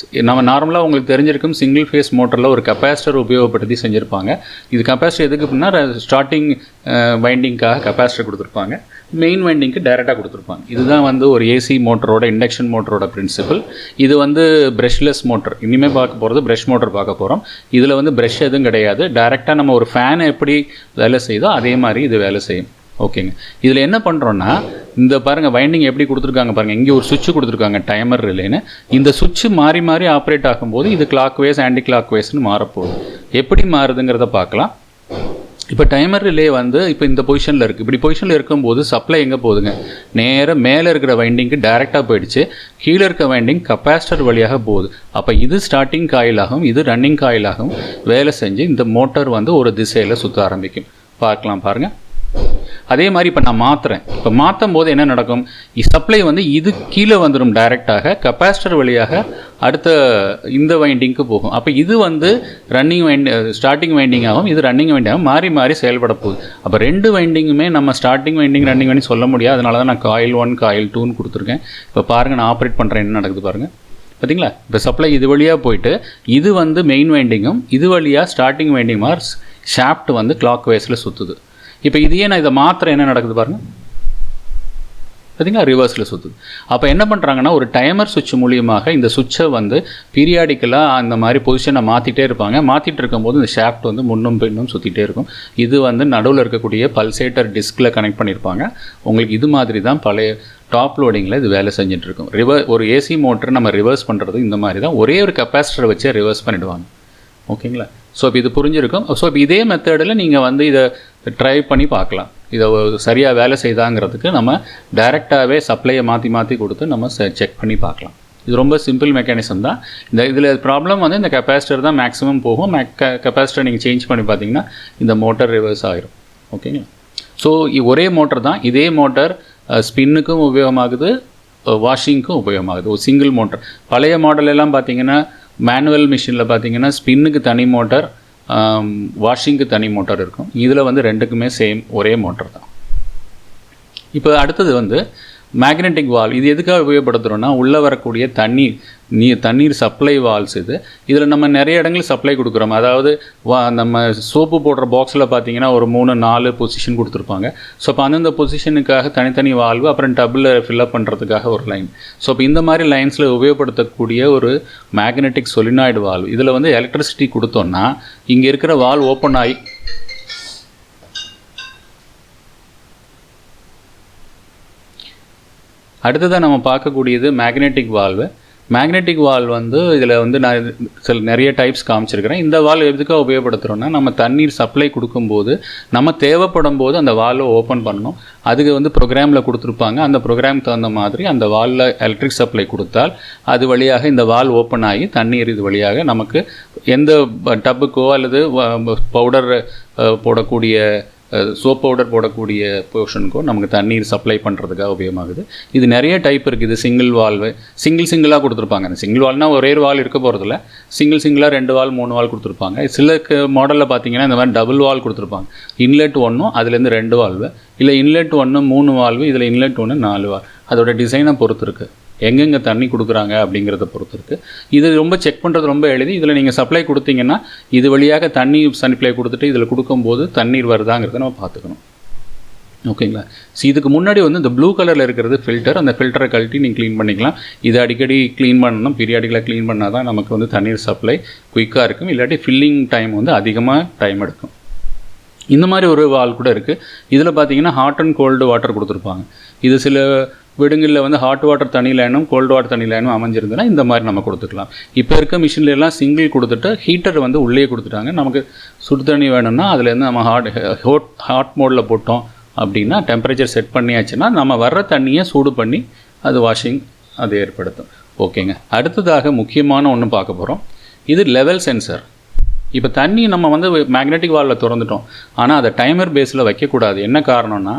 நம்ம நார்மலாக உங்களுக்கு தெரிஞ்சிருக்கும் சிங்கிள் ஃபேஸ் மோட்டரில் ஒரு கெப்பாசிட்டர் உபயோகப்படுத்தி செஞ்சுருப்பாங்க. இது கெப்பாசிட்டர் எதுக்கு அப்படின்னா ஸ்டார்டிங் வைண்டிங்காக கெப்பாசிட்டர் கொடுத்துருப்பாங்க, மெயின் வைண்டிங்க்கு டைரெக்டாக கொடுத்துருப்பாங்க. இதுதான் வந்து ஒரு ஏசி மோட்டரோட இண்டக்ஷன் மோட்டரோட பிரின்சிபல். இது வந்து ப்ரெஷ்லெஸ் மோட்டர். இனிமேல் பார்க்க போகிறது ப்ரெஷ் மோட்டர் பார்க்க போகிறோம். இதில் வந்து ப்ரெஷ் எதுவும் கிடையாது. டைரெக்டாக நம்ம ஒரு ஃபேனை எப்படி வேலை செய்தோ அதே மாதிரி இது வேலை செய்யும். ஓகேங்க. இதில் என்ன பண்ணுறோன்னா, இந்த பாருங்கள் வைண்டிங் எப்படி கொடுத்துருக்காங்க பாருங்கள், இங்கே ஒரு சுவிட்ச் கொடுத்துருக்காங்க டைமர் ரிலேன்னு. இந்த சுவிட்ச் மாறி மாறி ஆப்ரேட் ஆகும்போது இது கிளாக் வைஸ் ஆன்டி கிளாக் வைஸ்னு மாறப்போகுது. எப்படி மாறுதுங்கிறத பார்க்கலாம். இப்போ டைமர் ரிலே வந்து இப்போ இந்த பொசிஷனில் இருக்குது. இப்படி பொசிஷனில் இருக்கும்போது சப்ளை எங்கே போகுதுங்க, நேராக மேலே இருக்கிற வைண்டிங்க்கு டைரெக்டாக போயிடுச்சு. கீழே இருக்க வைண்டிங் கப்பாசிட்டர் வழியாக போகுது. அப்போ இது ஸ்டார்டிங் காயிலாகவும் இது ரன்னிங் காயிலாகவும் வேலை செஞ்சு இந்த மோட்டார் வந்து ஒரு திசையில் சுற்ற ஆரம்பிக்கும். பார்க்கலாம் பாருங்கள். அதே மாதிரி இப்போ நான் மாற்றுறேன். இப்போ மாற்றும் போது என்ன நடக்கும், சப்ளை வந்து இது கீழே வந்துடும் டைரெக்டாக கப்பாசிட்டர் வழியாக அடுத்த இந்த வைண்டிங்க்கு போகும். அப்போ இது வந்து ஸ்டார்டிங் வைண்டிங்காகவும் இது ரன்னிங் வைண்டிங்காகவும் மாறி மாறி செயல்பட போகுது. அப்போ ரெண்டு வைண்டிங்குமே நம்ம ஸ்டார்டிங் வைண்டிங் ரன்னிங் வைண்டிங் சொல்ல முடியாது. அதனால தான் நான் காயில் 1 காயில் 2ன்னு கொடுத்துருக்கேன். இப்போ பாருங்கள், நான் ஆப்ரேட் பண்ணுறேன், என்ன நடக்குது பாருங்கள். பார்த்தீங்களா, இப்போ சப்ளை இது வழியாக போயிட்டு இது வந்து மெயின் வைண்டிங்கும் இது வழியாக ஸ்டார்டிங் வைண்டிங் மார்ஸ் ஷாஃப்ட் வந்து கிளாக் வைஸில் சுற்றுது. இப்போ இதையே நான் இதை மாத்திரம் என்ன நடக்குது பாருங்கள், பார்த்தீங்களா, ரிவர்ஸில் சுற்றுது. அப்போ என்ன பண்ணுறாங்கன்னா, ஒரு டைமர் சுவிட்ச் மூலியமாக இந்த சுவிட்சை வந்து பீரியாடிக்கலாக அந்த மாதிரி பொசிஷனை மாற்றிட்டே இருப்பாங்க. மாற்றிட்டு இருக்கும்போது இந்த ஷாஃப்ட் வந்து முன்னும் பின்னும் சுற்றிட்டே இருக்கும். இது வந்து நடுவில் இருக்கக்கூடிய பல்சேட்டர் டிஸ்கில் கனெக்ட் பண்ணியிருப்பாங்க. உங்களுக்கு இது மாதிரி தான் பழைய டாப் லோடிங்கில் இது வேலை செஞ்சிட்ருக்கும். ஒரு ஏசி மோட்டர் நம்ம ரிவர்ஸ் பண்ணுறது இந்த மாதிரி தான், ஒரே ஒரு கெப்பாசிட்டரை வச்சே ரிவர்ஸ் பண்ணிவிடுவாங்க. ஓகேங்களா. ஸோ இப்போ இது புரிஞ்சிருக்கும். ஸோ இப்போ இதே மெத்தடில் நீங்கள் வந்து இதை ட்ரை பண்ணி பார்க்கலாம். இதை சரியாக வேலை செய்தாங்கிறதுக்கு நம்ம டைரெக்டாகவே சப்ளையை மாற்றி மாற்றி கொடுத்து நம்ம செக் பண்ணி பார்க்கலாம். இது ரொம்ப சிம்பிள் மெக்கானிசம் தான். இதில் ப்ராப்ளம் வந்து இந்த கெப்பாசிட்டர் தான் மேக்ஸிமம் போகும். கெப்பாசிட்டர் நீங்கள் சேஞ்ச் பண்ணி பார்த்தீங்கன்னா இந்த மோட்டர் ரிவர்ஸ் ஆகிரும். ஓகேங்களா. ஸோ ஒரே மோட்டர் தான். இதே மோட்டர் ஸ்பின்னுக்கும் உபயோகமாகுது, வாஷிங்க்கும் உபயோகமாகுது. ஒரு சிங்கிள் மோட்டர். பழைய மாடலெல்லாம் பார்த்தீங்கன்னா மேனுவல் மிஷினில் பார்த்தீங்கன்னா ஸ்பின்னுக்கு தனி மோட்டார், வாஷிங்க்கு தனி மோட்டார் இருக்கும். இதில் வந்து ரெண்டுக்குமே சேம் ஒரே மோட்டார் தான். இப்போ அடுத்தது வந்து மேக்னெட்டிக் வால்வ். இது எதுக்காக உபயோகப்படுத்துகிறோன்னா, உள்ளே வரக்கூடிய தண்ணீர் சப்ளை வால்வ்ஸ் இது. இதில் நம்ம நிறைய இடங்களில் சப்ளை கொடுக்குறோம். அதாவது நம்ம சோப்பு போடுற பாக்ஸில் பார்த்தீங்கன்னா ஒரு 3-4 பொசிஷன் கொடுத்துருப்பாங்க. ஸோ அப்போ அந்தந்த பொசிஷனுக்காக தனித்தனி வால்வு, அப்புறம் டப்பில் ஃபில்லப் பண்ணுறதுக்காக ஒரு லைன். ஸோ இப்போ இந்த மாதிரி லைன்ஸில் உபயோகப்படுத்தக்கூடிய ஒரு மேக்னெட்டிக் சொலினாய்டு வால்வ். இதில் வந்து எலக்ட்ரிசிட்டி கொடுத்தோன்னா இங்கே இருக்கிற வால்வ் ஓப்பன் ஆகி அடுத்ததாக நம்ம பார்க்கக்கூடியது மேக்னெட்டிக் வால்வு. மேக்னெட்டிக் வால்வ் வந்து இதில் வந்து நான் நிறைய டைப்ஸ் காமிச்சிருக்கிறேன். இந்த வால்வ் எதுக்காக உபயோகப்படுத்துகிறோன்னா, நம்ம தண்ணீர் சப்ளை கொடுக்கும்போது நம்ம தேவைப்படும் போது அந்த வால்வை ஓப்பன் பண்ணணும். அதுக்கு வந்து ப்ரோக்ராமில் கொடுத்துருப்பாங்க. அந்த ப்ரோக்ராமுக்கு தகுந்த மாதிரி அந்த வால்வில் எலக்ட்ரிக் சப்ளை கொடுத்தால் அது வழியாக இந்த வால்வ் ஓப்பன் ஆகி தண்ணீர் இது வழியாக நமக்கு எந்த டப்புக்கோ அல்லது பவுடர் போடக்கூடிய சோப் பவுடர் போடக்கூடிய போர்ஷனுக்கும் நமக்கு தண்ணீர் சப்ளை பண்ணுறதுக்காக உபயோகமாகுது. இது நிறைய டைப் இருக்குது. இது சிங்கிள் வால்வு, சிங்கிளாக கொடுத்துருப்பாங்க. அந்த சிங்கிள் வால்னால் ஒரே வால் இருக்க போகிறதில்ல, சிங்கிளாக 2 வால் 3 வால் கொடுத்துருப்பாங்க. சில மாடலில் பார்த்தீங்கன்னா இந்த மாதிரி டபுள் வால் கொடுத்துருப்பாங்க. இன்லெட் 1 அதுலேருந்து 2 வால்வு, இல்லை இன்லெட் 1 3 வால்வு, இதில் இன்லெட் 1 4 வால். அதோட டிசைனை பொறுத்து இருக்குது, எங்கெங்கே தண்ணி கொடுக்குறாங்க அப்படிங்கிறத பொறுத்து இருக்குது. இது ரொம்ப செக் பண்ணுறது ரொம்ப எளிது. இதில் நீங்கள் சப்ளை கொடுத்தீங்கன்னா இது வழியாக தண்ணி சப்ளை கொடுத்துட்டு இதில் கொடுக்கும்போது தண்ணீர் வருதாங்கிறத நம்ம பார்த்துக்கணும். ஓகேங்களா. ஸோ இதுக்கு முன்னாடி வந்து இந்த ப்ளூ கலரில் இருக்கிறது ஃபில்டர். அந்த ஃபில்டரை கழட்டி நீங்கள் க்ளீன் பண்ணிக்கலாம். இதை அடிக்கடி க்ளீன் பண்ணணும். பீரியாடிக்கலாக க்ளீன் பண்ணால் தான் நமக்கு வந்து தண்ணீர் சப்ளை குயிக்காக இருக்கும். இல்லாட்டி ஃபில்லிங் டைம் வந்து அதிகமாக டைம் எடுக்கும். இந்த மாதிரி ஒரு வால் கூட இருக்குது. இதில் பார்த்தீங்கன்னா ஹாட் அண்ட் கோல்டு வாட்டர் கொடுத்துருப்பாங்க. இது சில வீடுங்களில் வந்து ஹாட் வாட்டர் தனி லைனும் கோல்டு வாட்டர் தனி லைனும் அமைஞ்சிருந்ததுன்னா இந்த மாதிரி நம்ம கொடுத்துக்கலாம். இப்போ இருக்க மிஷின்லாம் சிங்கிள் கொடுத்துட்டு ஹீட்டர் வந்து உள்ளே கொடுத்துட்டாங்க. நமக்கு சுடு தண்ணி வேணும்னா அதுலேருந்து நம்ம ஹாட் மோடில் போட்டோம் அப்படின்னா டெம்பரேச்சர் செட் பண்ணியாச்சுன்னா நம்ம வர்ற தண்ணியை சூடு பண்ணி அது வாஷிங் அது ஏற்படுத்தும். ஓகேங்க. அடுத்ததாக முக்கியமான ஒன்று பார்க்க போகிறோம். இது லெவல் சென்சர். இப்போ தண்ணி நம்ம வந்து மேக்னெட்டிக் வால்வில் திறந்துட்டோம், ஆனால் அதை டைமர் பேஸில் வைக்கக்கூடாது. என்ன காரணம்னா,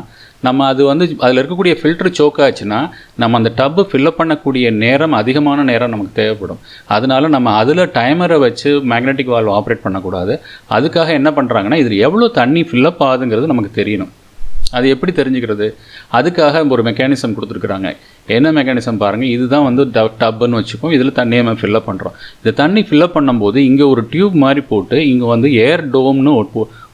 நம்ம அது வந்து அதில் இருக்கக்கூடிய ஃபில்டர் சோக் ஆச்சுன்னா நம்ம அந்த டப்பு ஃபில்லப் பண்ணக்கூடிய நேரம் அதிகமான நேரம் நமக்கு தேவைப்படும். அதனால நம்ம அதில் டைமரை வச்சு மேக்னெட்டிக் வால்வ் ஆப்ரேட் பண்ணக்கூடாது. அதுக்காக என்ன பண்ணுறாங்கன்னா, இதில் எவ்வளோ தண்ணி ஃபில்லப் ஆகுதுங்கிறது நமக்கு தெரியணும். அது எப்படி தெரிஞ்சுக்கிறது? அதுக்காக ஒரு மெக்கானிசம் கொடுத்துருக்குறாங்க. என்ன மெக்கானிசம் பாருங்கள். இதுதான் வந்து டப்புன்னு வச்சுப்போம். இதில் தண்ணியை நம்ம ஃபில்லப் பண்ணுறோம். இந்த தண்ணி ஃபில்லப் பண்ணும்போது இங்கே ஒரு டியூப் மாதிரி போட்டு இங்கே வந்து ஏர் டோம்னு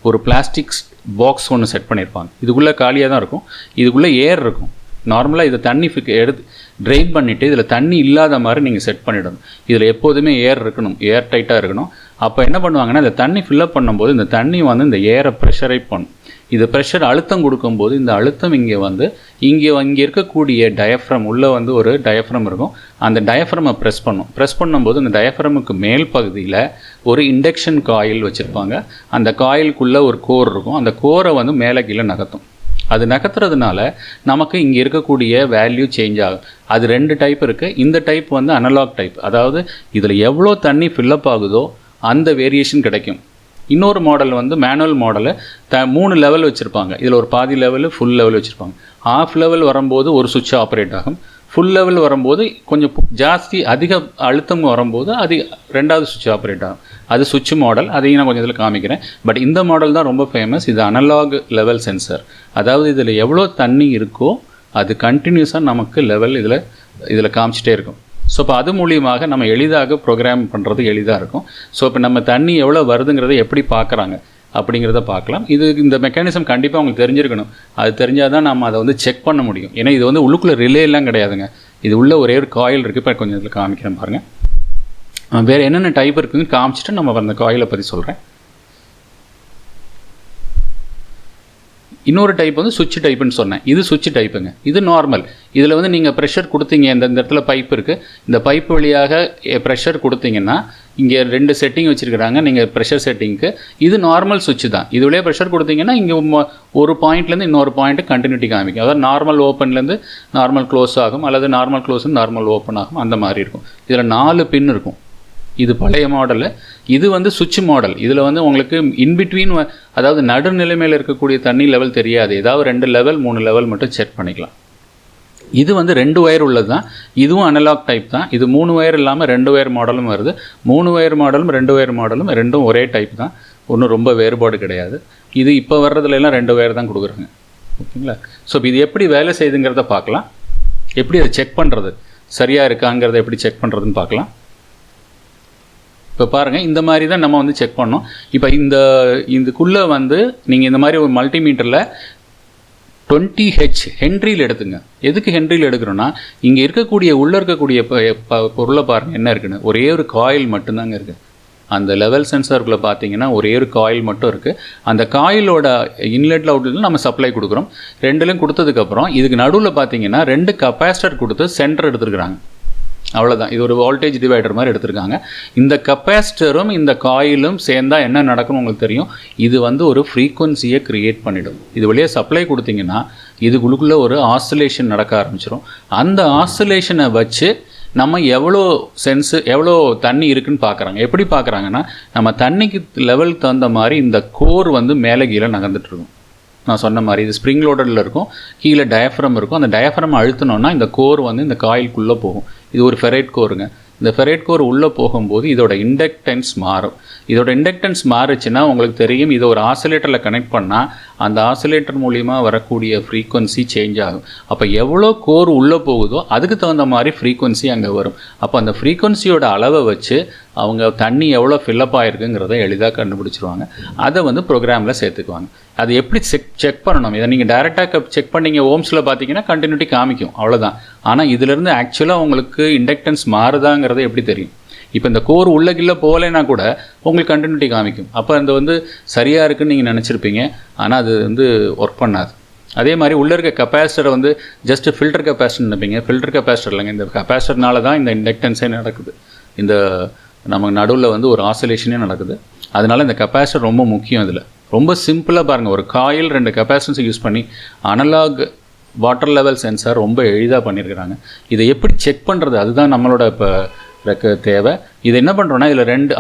ஒரு பிளாஸ்டிக் பாக்ஸ் ஒன்று செட் பண்ணியிருப்பாங்க. இதுக்குள்ளே காலியாக தான் இருக்கும். இதுக்குள்ளே ஏர் இருக்கும். நார்மலாக இதை தண்ணி எடுத்து ட்ரெயின் பண்ணிவிட்டு இதில் தண்ணி இல்லாத மாதிரி நீங்கள் செட் பண்ணிடணும். இதில் எப்போதுமே ஏர் இருக்கணும், ஏர் டைட்டாக இருக்கணும். அப்போ என்ன பண்ணுவாங்கன்னா இந்த தண்ணி ஃபில்லப் பண்ணும்போது இந்த தண்ணி வந்து இந்த ஏரை ப்ரெஷரைட் பண்ணும். இது ப்ரெஷர் அழுத்தம் கொடுக்கும்போது இந்த அழுத்தம் இங்கே வந்து இங்கே இருக்கக்கூடிய டயஃப்ரம் உள்ளே வந்து ஒரு டயஃப்ரம் இருக்கும். அந்த டயஃப்ரமை ப்ரெஸ் பண்ணும்போது அந்த டயஃப்ரமுக்கு மேல் பகுதியில் ஒரு இண்டக்ஷன் காயில் வச்சுருப்பாங்க. அந்த காயிலுக்குள்ளே ஒரு கோர் இருக்கும். அந்த கோரை வந்து மேலே கீழே நகர்த்தும். அது நகர்த்துறதுனால நமக்கு இங்கே இருக்கக்கூடிய வேல்யூ சேஞ்ச் ஆகும். அது 2 டைப் இருக்குது. இந்த டைப் வந்து அனலாக் டைப். அதாவது இதில் எவ்வளோ தண்ணி ஃபில்லப் ஆகுதோ அந்த வேரியேஷன் கிடைக்கும். இன்னொரு மாடல் வந்து மேனுவல் மாடலு 3 லெவல் வச்சுருப்பாங்க. இதில் ஒரு பாதி லெவலு ஃபுல் லெவல் வச்சுருப்பாங்க. ஆஃப் லெவல் வரும்போது ஒரு சுவிட்ச் ஆப்ரேட் ஆகும். ஃபுல் லெவல் வரும்போது கொஞ்சம் ஜாஸ்தி அதிக அழுத்தம் வரும்போது அது 2வது சுவிட்ச் ஆப்ரேட் ஆகும். அது சுவிட்ச் மாடல். அதையும் நான் கொஞ்சம் இதில் காமிக்கிறேன். பட் இந்த மாடல் தான் ரொம்ப ஃபேமஸ். இது அனலாக் லெவல் சென்சர். அதாவது இதில் எவ்வளோ தண்ணி இருக்கோ அது கண்டினியூஸாக நமக்கு லெவல் இதில் காமிச்சிட்டே இருக்கும். ஸோ இப்போ அது மூலியமாக நம்ம எளிதாக ப்ரோக்ராம் பண்ணுறது எளிதாக இருக்கும். ஸோ இப்போ நம்ம தண்ணி எவ்வளோ வருதுங்கிறத எப்படி பார்க்குறாங்க அப்படிங்கிறத பார்க்கலாம். இந்த மெக்கானிசம் கண்டிப்பாக உங்களுக்கு தெரிஞ்சிருக்கணும். அது தெரிஞ்சால் தான் நம்ம அதை வந்து செக் பண்ண முடியும். ஏன்னா இது வந்து உள்ளுக்குள்ளே ரிலேலாம் கிடையாதுங்க. இது உள்ள ஒரே ஒரு காயில் இருக்குது. இப்போ கொஞ்சம் இதில் காமிக்கிறேன் பாருங்கள். வேறு என்னென்ன டைப் இருக்குதுன்னு காமிச்சிட்டு நம்ம அந்த காயிலை பற்றி சொல்கிறேன். இன்னொரு டைப் வந்து சுவிட்ச் டைப்புன்னு சொன்னேன். இது சுவிட்ச் டைப்புங்க. இது நார்மல். இதில் வந்து நீங்கள் ப்ரெஷர் கொடுத்தீங்க. இந்த இடத்துல பைப் இருக்குது. இந்த பைப் வழியாக ப்ரெஷர் கொடுத்தீங்கன்னா இங்கே 2 செட்டிங் வச்சுருக்கிறாங்க. நீங்கள் ப்ரெஷர் செட்டிங்க்கு இது நார்மல் சுவிட்ச் தான். இது வழியாக ப்ரெஷர் கொடுத்தீங்கன்னா இங்கே ஒரு பாயிண்ட்லேருந்து இன்னொரு பாயிண்ட்டு கண்டினியூட்டி காமிக்கும். அதாவது நார்மல் ஓப்பன்லேருந்து நார்மல் க்ளோஸ் ஆகும், அல்லது நார்மல் க்ளோஸ்லேருந்து நார்மல் ஓப்பன் ஆகும். அந்த மாதிரி இருக்கும். இதில் 4 பின் இருக்கும். இது பழைய மாடலு. இது வந்து சுவிட்ச் மாடல். இதில் வந்து உங்களுக்கு இன்பிட்வீன், அதாவது நடுநிலைமையில் இருக்கக்கூடிய தண்ணி லெவல் தெரியாது. ஏதாவது 2 லெவல் 3 லெவல் மட்டும் செக் பண்ணிக்கலாம். இது வந்து 2 ஒயர் உள்ளது தான். இதுவும் அனலாக் டைப் தான். இது 3 ஒயர் இல்லாமல் 2 ஒயர் மாடலும் வருது. 3 ஒயர் மாடலும் 2 ஒயர் மாடலும் ரெண்டும் ஒரே டைப் தான். ஒன்றும் ரொம்ப வேறுபாடு கிடையாது. இது இப்போ வர்றதுலாம் 2 ஒயர் தான் கொடுக்குறாங்க. ஓகேங்களா? ஸோ இது எப்படி வேலை செய்யுதுங்கிறத பார்க்கலாம். எப்படி அதை செக் பண்ணுறது, சரியாக இருக்காங்கிறத எப்படி செக் பண்ணுறதுன்னு பார்க்கலாம். இப்போ பாருங்கள், இந்த மாதிரி தான் நம்ம வந்து செக் பண்ணோம். இப்போ இதுக்குள்ளே வந்து நீங்கள் இந்த மாதிரி ஒரு மல்டிமீட்டரில் 20H ஹென்ரியில் எடுத்துங்க. எதுக்கு ஹென்ரியில் எடுக்கிறோன்னா, இங்கே உள்ளே இருக்கக்கூடிய பொருளை பாருங்கள் என்ன இருக்குன்னு. ஒரே ஒரு காயில் மட்டும்தாங்க இருக்குது. அந்த லெவல் சென்சாருக்குள்ளே பார்த்தீங்கன்னா ஒரே ஒரு காயில் மட்டும் இருக்குது. அந்த காயிலோட இன்லெட்டில் அவுட்லெட்டில் நம்ம சப்ளை கொடுக்குறோம். 2லையும் கொடுத்ததுக்கப்புறம் இதுக்கு நடுவில் பார்த்தீங்கன்னா 2 கப்பாசிட்டர் கொடுத்து சென்டர் எடுத்துருக்குறாங்க. அவ்வளோதான். இது ஒரு வோல்டேஜ் டிவைடர் மாதிரி எடுத்திருக்காங்க. இந்த கப்பாசிட்டரும் இந்த காயிலும் சேர்ந்தால் என்ன நடக்கும்னு உங்களுக்கு தெரியும். இது வந்து ஒரு ஃப்ரீக்குவன்சியை க்ரியேட் பண்ணிடும். இது வழியாக சப்ளை கொடுத்தீங்கன்னா இதுக்குள்ளுக்குள்ளே ஒரு ஆசிலேஷன் நடக்க ஆரம்பிச்சிடும். அந்த ஆசிலேஷனை வச்சு நம்ம எவ்வளோ தண்ணி இருக்குதுன்னு பார்க்குறாங்க. எப்படி பார்க்குறாங்கன்னா, நம்ம தண்ணிக்கு லெவலுக்கு தகுந்த மாதிரி இந்த கோர் வந்து மேலே கீழே நகர்ந்துட்டுருக்கும். நான் சொன்ன மாதிரி இது ஸ்ப்ரிங் லோடரில் இருக்கும். கீழே டயஃப்ரம் இருக்கும். அந்த டயஃப்ரம் அழுத்தினோன்னா இந்த கோர் வந்து இந்த காயிலுக்குள்ளே போகும். இது ஒரு ஃபெரைட் கோருங்க. இந்த ஃபெரைட் கோர் உள்ளே போகும்போது இதோட இண்டக்டன்ஸ் மாறும். இதோட இண்டக்டன்ஸ் மாறுச்சுன்னா உங்களுக்கு தெரியும், இதை ஒரு ஆசிலேட்டரில் கனெக்ட் பண்ணால் அந்த ஆசிலேட்டர் மூலிமா வரக்கூடிய ஃப்ரீக்குவன்சி சேஞ்ச் ஆகும். அப்போ எவ்வளோ கோர் உள்ளே போகுதோ அதுக்கு தகுந்த மாதிரி ஃப்ரீக்குவன்சி அங்கே வரும். அப்போ அந்த ஃப்ரீக்குவன்சியோட அளவை வச்சு அவங்க தண்ணி எவ்வளோ ஃபில்லப் ஆகிருக்குங்கிறத எளிதாக கண்டுபிடிச்சிருவாங்க. அதை வந்து ப்ரோக்ராமில் சேர்த்துக்குவாங்க. அது எப்படி செக் பண்ணணும், இதை நீங்கள் டைரெக்டாக செக் பண்ணிங்க ஓம்ஸில் பார்த்தீங்கன்னா கண்டினியூட்டி காமிக்கும், அவ்வளோதான். ஆனால் இதிலேருந்து ஆக்சுவலாக உங்களுக்கு இண்டக்டன்ஸ் மாறுதாங்கிறத எப்படி தெரியும்? இப்போ இந்த கோர் உள்ள கில்ல போகலைன்னா கூட உங்களுக்கு கண்டினியூட்டி காமிக்கும். அப்போ அந்த வந்து சரியாக இருக்குன்னு நீங்கள் நினச்சிருப்பீங்க, ஆனால் அது வந்து ஒர்க் பண்ணாது. அதே மாதிரி உள்ளே இருக்க கெப்பாசிட்டரை வந்து ஜஸ்ட் ஃபில்டர் கெப்பாசிட்டர் நினைப்பீங்க. ஃபில்டர் கெப்பாசிட்டர் இல்லைங்க, இந்த கெப்பாசிட்டர்னால தான் இந்த இண்டக்டன்ஸே நடக்குது. இந்த நமக்கு நடுவில் வந்து ஒரு ஆசிலேஷனே நடக்குது. அதனால் இந்த கெப்பாசிட்டர் ரொம்ப முக்கியம். இதில் ரொம்ப சிம்பிளாக பாருங்கள், ஒரு காயில் 2 கெப்பாசிட்டன்ஸை யூஸ் பண்ணி அனலாக் வாட்டர் லெவல் சென்சார் ரொம்ப எளிதாக பண்ணியிருக்கிறாங்க. இதை எப்படி செக் பண்ணுறது, அதுதான் நம்மளோட இப்போ தேவை. இது என்ன பண்ணுறோன்னா, இதில்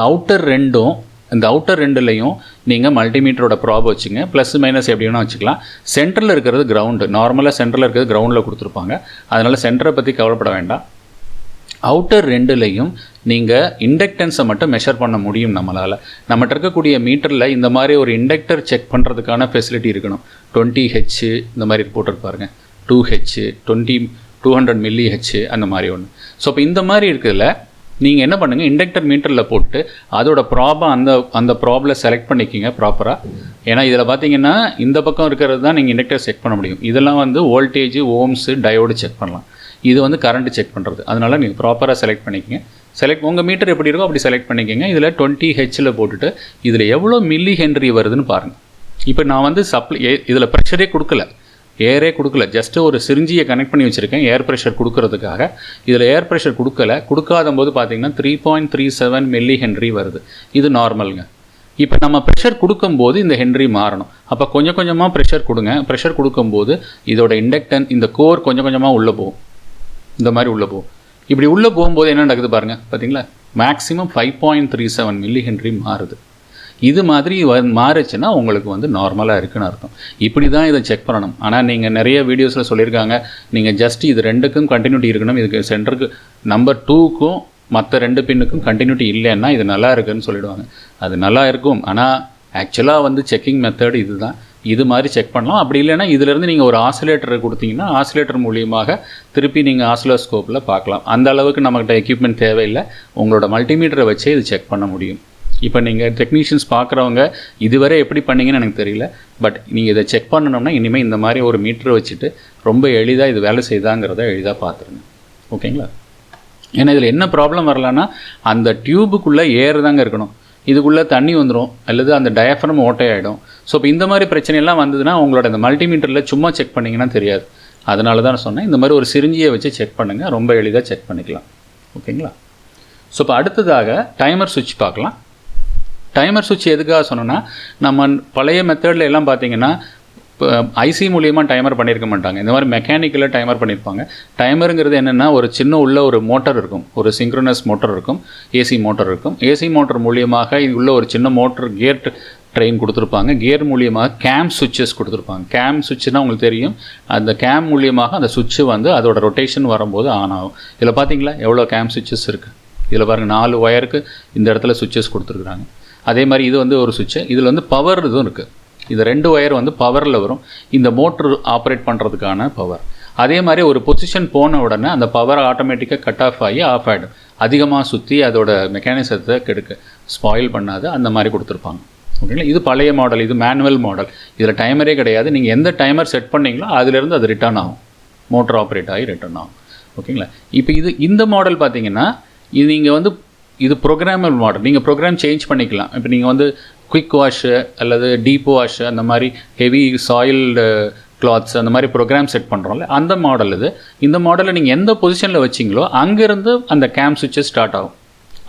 அவுட்டர் ரெண்டுலையும் நீங்கள் மல்டிமீட்டரோட ப்ராப் வச்சுங்க. ப்ளஸ் மைனஸ் எப்படி வேணால் வச்சுக்கலாம். சென்டரில் இருக்கிறது கிரவுண்டு. நார்மலாக சென்டரில் இருக்கிறது கிரவுண்டில் கொடுத்துருப்பாங்க. அதனால் சென்டரை பற்றி கவலைப்பட வேண்டாம். அவுட்டர் ரெண்டுலையும் நீங்கள் இண்டக்டன்ஸை மட்டும் மெஷர் பண்ண முடியும் நம்மளால். நம்மகிட்ட இருக்கக்கூடிய மீட்டரில் இந்த மாதிரி ஒரு இண்டக்டர் செக் பண்ணுறதுக்கான ஃபெசிலிட்டி இருக்கணும். 20H இந்த மாதிரி போட்டிருப்பாருங்க, 2H 200 mH அந்த மாதிரி ஒன்று. ஸோ இப்போ இந்த மாதிரி இருக்கிறதுல நீங்கள் என்ன பண்ணுங்கள், இண்டக்டர் மீட்டரில் போட்டு அதோட ப்ராபை அந்த ப்ராப்ளம் செலக்ட் பண்ணிக்கிங்க ப்ராப்பராக. ஏன்னா இதில் பார்த்தீங்கன்னா இந்த பக்கம் இருக்கிறது தான் நீங்கள் இண்டக்டர் செக் பண்ண முடியும். இதெல்லாம் வந்து வோல்டேஜ், ஓம்ஸு, டயோடு செக் பண்ணலாம். இது வந்து கரண்ட் செக் பண்ணுறது. அதனால் நீங்கள் ப்ராப்பராக செலக்ட் பண்ணிக்கங்க. செலக்ட் உங்கள் மீட்டர் எப்படி இருக்கோ அப்படி செலக்ட் பண்ணிக்கோங்க. இதில் 20 ஹெச்சில் போட்டுட்டு இதில் எவ்வளோ மில்லி ஹென்ரி வருதுன்னு பாருங்கள். இப்போ நான் வந்து இதில் ப்ரெஷரே கொடுக்கல, ஏரே கொடுக்கல, ஜஸ்ட்டு ஒரு சிரிஞ்சியை கனெக்ட் பண்ணி வச்சுருக்கேன் ஏர் ப்ரெஷர் கொடுக்கறதுக்காக. இதில் ஏர் ப்ரெஷர் கொடுக்காத போது பார்த்தீங்கன்னா 3.37 மில்லி ஹென்ரி வருது. இது நார்மலுங்க. இப்போ நம்ம ப்ரெஷர் கொடுக்கும்போது இந்த ஹென்ரி மாறணும். அப்போ கொஞ்சம் கொஞ்சமாக ப்ரெஷர் கொடுங்க. ப்ரெஷர் கொடுக்கும்போது இதோட இண்டக்டன் இந்த கோர் கொஞ்சம் கொஞ்சமாக உள்ளே போகும், இந்த மாதிரி உள்ளே போகும். இப்படி உள்ளே போகும்போது என்ன நடக்குது பாருங்கள், பார்த்தீங்களா? மேக்ஸிமம் 5.37 மில்லி ஹென்ரி மாறுது. இது மாதிரி மாறுச்சுன்னா உங்களுக்கு வந்து நார்மலாக இருக்குன்னு அர்த்தம். இப்படி தான் இதை செக் பண்ணணும். ஆனால் நீங்கள் நிறைய வீடியோஸில் சொல்லியிருக்காங்க, நீங்கள் ஜஸ்ட் இது ரெண்டுக்கும் கண்டினியூட்டி இருக்கணும், இதுக்கு சென்டருக்கு நம்பர் 2க்கும் மற்ற 2 பின்னுக்கும் கண்டினியூட்டி இல்லைன்னா இது நல்லா இருக்குன்னு சொல்லிடுவாங்க. அது நல்லா இருக்கும், ஆனால் ஆக்சுவலாக வந்து செக்கிங் மெத்தட் இது தான். இது மாதிரி செக் பண்ணலாம். அப்படி இல்லைன்னா இதிலேருந்து நீங்கள் ஒரு ஆசிலேட்டரை கொடுத்தீங்கன்னா ஆசிலேட்டர் மூலியமாக திருப்பி நீங்கள் ஆசிலோஸ்கோப்பில் பார்க்கலாம். அந்த அளவுக்கு நம்மகிட்ட எக்யூப்மெண்ட் தேவையில்லை, உங்களோட மல்டிமீட்டரை வச்சே இது செக் பண்ண முடியும். இப்போ நீங்கள் டெக்னீஷியன்ஸ் பார்க்குறவங்க இதுவரை எப்படி பண்ணீங்கன்னு எனக்கு தெரியல, பட் நீங்கள் இதை செக் பண்ணணும்னா இனிமேல் இந்த மாதிரி ஒரு மீட்டரை வச்சுட்டு ரொம்ப எளிதாக இது வேலை செய்தாங்கிறத எளிதாக பார்த்துருங்க. ஓகேங்களா? ஏன்னா இதில் என்ன ப்ராப்ளம் வரலான்னா அந்த டியூபுக்குள்ளே ஏர் தாங்க இருக்கணும், இதுக்குள்ளே தண்ணி வந்துடும் அல்லது அந்த டயஃப்ரம் ஓட்டையாகிடும். ஸோ இப்போ இந்த மாதிரி பிரச்சனையெல்லாம் வந்ததுன்னா உங்களோட இந்த மல்டிமீட்டரில் சும்மா செக் பண்ணிங்கன்னா தெரியாது. அதனால தான் நான் சொன்னேன் இந்த மாதிரி ஒரு சிரிஞ்சியை வச்சு செக் பண்ணுங்கள், ரொம்ப எளிதாக செக் பண்ணிக்கலாம். ஓகேங்களா? ஸோ இப்போ அடுத்ததாக டைமர் சுவிட்ச் பார்க்கலாம். டைமர் சுவிட்ச் எதுக்காக சொன்னோன்னா, நம்ம பழைய மெத்தடில் எல்லாம் பார்த்தீங்கன்னா இப்போ ஐசி மூலியமாக டைமர் பண்ணியிருக்க மாட்டாங்க, இந்த மாதிரி மெக்கானிக்கலில் டைமர் பண்ணியிருப்பாங்க. டைமருங்கிறது என்னென்னா ஒரு சின்ன உள்ள ஒரு மோட்டர் இருக்கும், ஒரு சிங்க்ரோனஸ் மோட்டர் இருக்கும், ஏசி மோட்டர் இருக்கும். ஏசி மோட்டர் மூலியமாக இது உள்ள ஒரு சின்ன மோட்டர் கியர் ட்ரெயின் கொடுத்துருப்பாங்க. கியர் மூலியமாக கேம் சுவிட்சஸ் கொடுத்துருப்பாங்க. கேம் சுவிட்சுனால் உங்களுக்கு தெரியும், அந்த கேம் மூலியமாக அந்த சுவிட்சு வந்து அதோட ரொட்டேஷன் வரும்போது ஆன் ஆகும். இதில் பார்த்தீங்களா எவ்வளோ கேம் சுவிட்சஸ் இருக்குது. இதில் பாருங்கள் 4 ஒயருக்கு இந்த இடத்துல சுவிட்சஸ் கொடுத்துருக்குறாங்க. அதே மாதிரி இது வந்து ஒரு சுவிட்சு, இதில் வந்து பவர் இதுவும் இருக்குது. இது 2 ஒயர் வந்து பவரில் வரும், இந்த மோட்ரு ஆப்ரேட் பண்ணுறதுக்கான பவர். அதே மாதிரி ஒரு பொசிஷன் போன உடனே அந்த பவர் ஆட்டோமேட்டிக்காக கட் ஆஃப் ஆகி ஆஃப் ஆகிடும். அதிகமாக சுற்றி அதோட மெக்கானிசத்தை கெடுக்க ஸ்பாயில் பண்ணாது, அந்த மாதிரி கொடுத்துருப்பாங்க. ஓகேங்களா? இது பழைய மாடல், இது மேனுவல் மாடல். இதில் டைமரே கிடையாது. நீங்கள் எந்த டைமர் செட் பண்ணிங்களோ அதிலேருந்து அது ரிட்டர்ன் ஆகும், மோட்டர் ஆப்ரேட் ஆகி ரிட்டர்ன் ஆகும். ஓகேங்களா? இப்போ இந்த மாடல் பார்த்தீங்கன்னா இது நீங்கள் வந்து இது ப்ரோக்ராமபிள் மாடல். நீங்கள் ப்ரோக்ராம் சேஞ்ச் பண்ணிக்கலாம். இப்போ நீங்கள் வந்து குயிக் வாஷு அல்லது டீப் வாஷு அந்த மாதிரி ஹெவி சாயில்டு கிளாத்ஸ் அந்த மாதிரி ப்ரோக்ராம் செட் பண்ணுறோம்ல, அந்த மாடல் இது. இந்த மாடலில் நீங்கள் எந்த பொசிஷனில் வச்சிங்களோ அங்கேருந்து அந்த கேம் சுவிட்சஸ் ஸ்டார்ட் ஆகும்.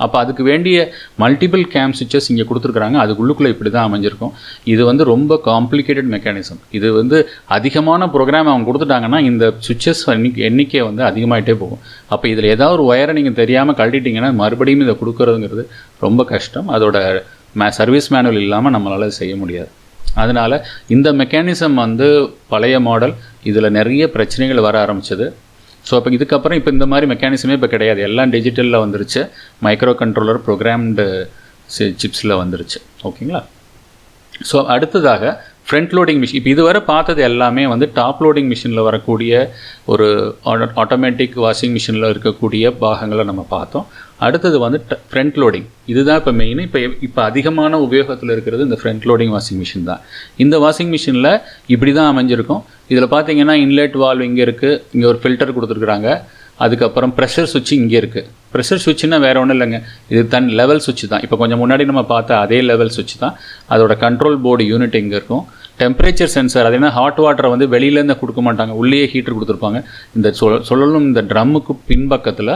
அப்போ அதுக்கு வேண்டிய மல்டிபிள் கேம் சுவிட்சஸ் இங்கே கொடுத்துருக்குறாங்க. அதுக்குள்ளுக்குள்ளே இப்படி தான் அமைஞ்சிருக்கும். இது வந்து ரொம்ப காம்ப்ளிகேட்டட் மெக்கானிசம். இது வந்து அதிகமான ப்ரோக்ராம் அவங்க கொடுத்துட்டாங்கன்னா இந்த சுவிட்சஸ் எண்ணிக்கை வந்து அதிகமாகிட்டே போகும். அப்போ இதில் ஏதாவது ஒரு ஒயரை நீங்கள் தெரியாமல் கழட்டிட்டிங்கன்னா மறுபடியும் இதை கொடுக்குறதுங்கிறது ரொம்ப கஷ்டம். அதோட சர்வீஸ் மேனுவல் இல்லாமல் நம்மளால் செய்ய முடியாது. அதனால் இந்த மெக்கானிசம் வந்து பழைய மாடல், இதில் நிறைய பிரச்சனைகள் வர ஆரம்பிச்சது. ஸோ அப்போ இதுக்கப்புறம் இப்போ இந்த மாதிரி மெக்கானிசமே இப்போ கிடையாது, எல்லாம் டிஜிட்டலில் வந்துருச்சு. மைக்ரோ கண்ட்ரோலர் ப்ரோக்ராம்டு சிப்ஸில் வந்துருச்சு. ஓகேங்களா? ஸோ அடுத்ததாக ஃப்ரண்ட் லோடிங் மிஷின். இப்போ இதுவரை பார்த்தது எல்லாமே வந்து டாப் லோடிங் மிஷினில் வரக்கூடிய ஒரு ஆட்டோமேட்டிக் வாஷிங் மிஷினில் இருக்கக்கூடிய பாகங்களை நம்ம பார்த்தோம். அடுத்தது வந்து ஃப்ரண்ட் லோடிங். இதுதான் இப்போ மெயின். இப்போ அதிகமான உபயோகத்தில் இருக்கிறது இந்த ஃப்ரண்ட் லோடிங் வாஷிங் மிஷின் தான். இந்த வாஷிங் மிஷினில் இப்படி தான் அமைஞ்சிருக்கும். இதில் பார்த்தீங்கன்னா இன்லெட் வால்வ் இங்கே இருக்குது, இங்கே ஒரு ஃபில்டர் கொடுத்துருக்குறாங்க. அதுக்கப்புறம் ப்ரெஷர் சுவிட்ச் இங்கே இருக்குது. ப்ரெஷர் சுவிட்சுன்னா வேறு ஒன்றும் இல்லைங்க, இது லெவல் சுவிட்ச் தான். இப்போ கொஞ்சம் முன்னாடி நம்ம பார்த்த அதே லெவல் சுவிட்ச் தான். அதோட கண்ட்ரோல் போர்டு யூனிட் இங்கே இருக்கும். டெம்பரேச்சர் சென்சார், அது என்ன ஹாட் வாட்டரை வந்து வெளியிலேருந்து கொடுக்க மாட்டாங்க, உள்ளேயே ஹீட்டர் கொடுத்துருப்பாங்க. இந்த சொல்லணும் இந்த ட்ரம்முக்கு பின்பக்கத்தில்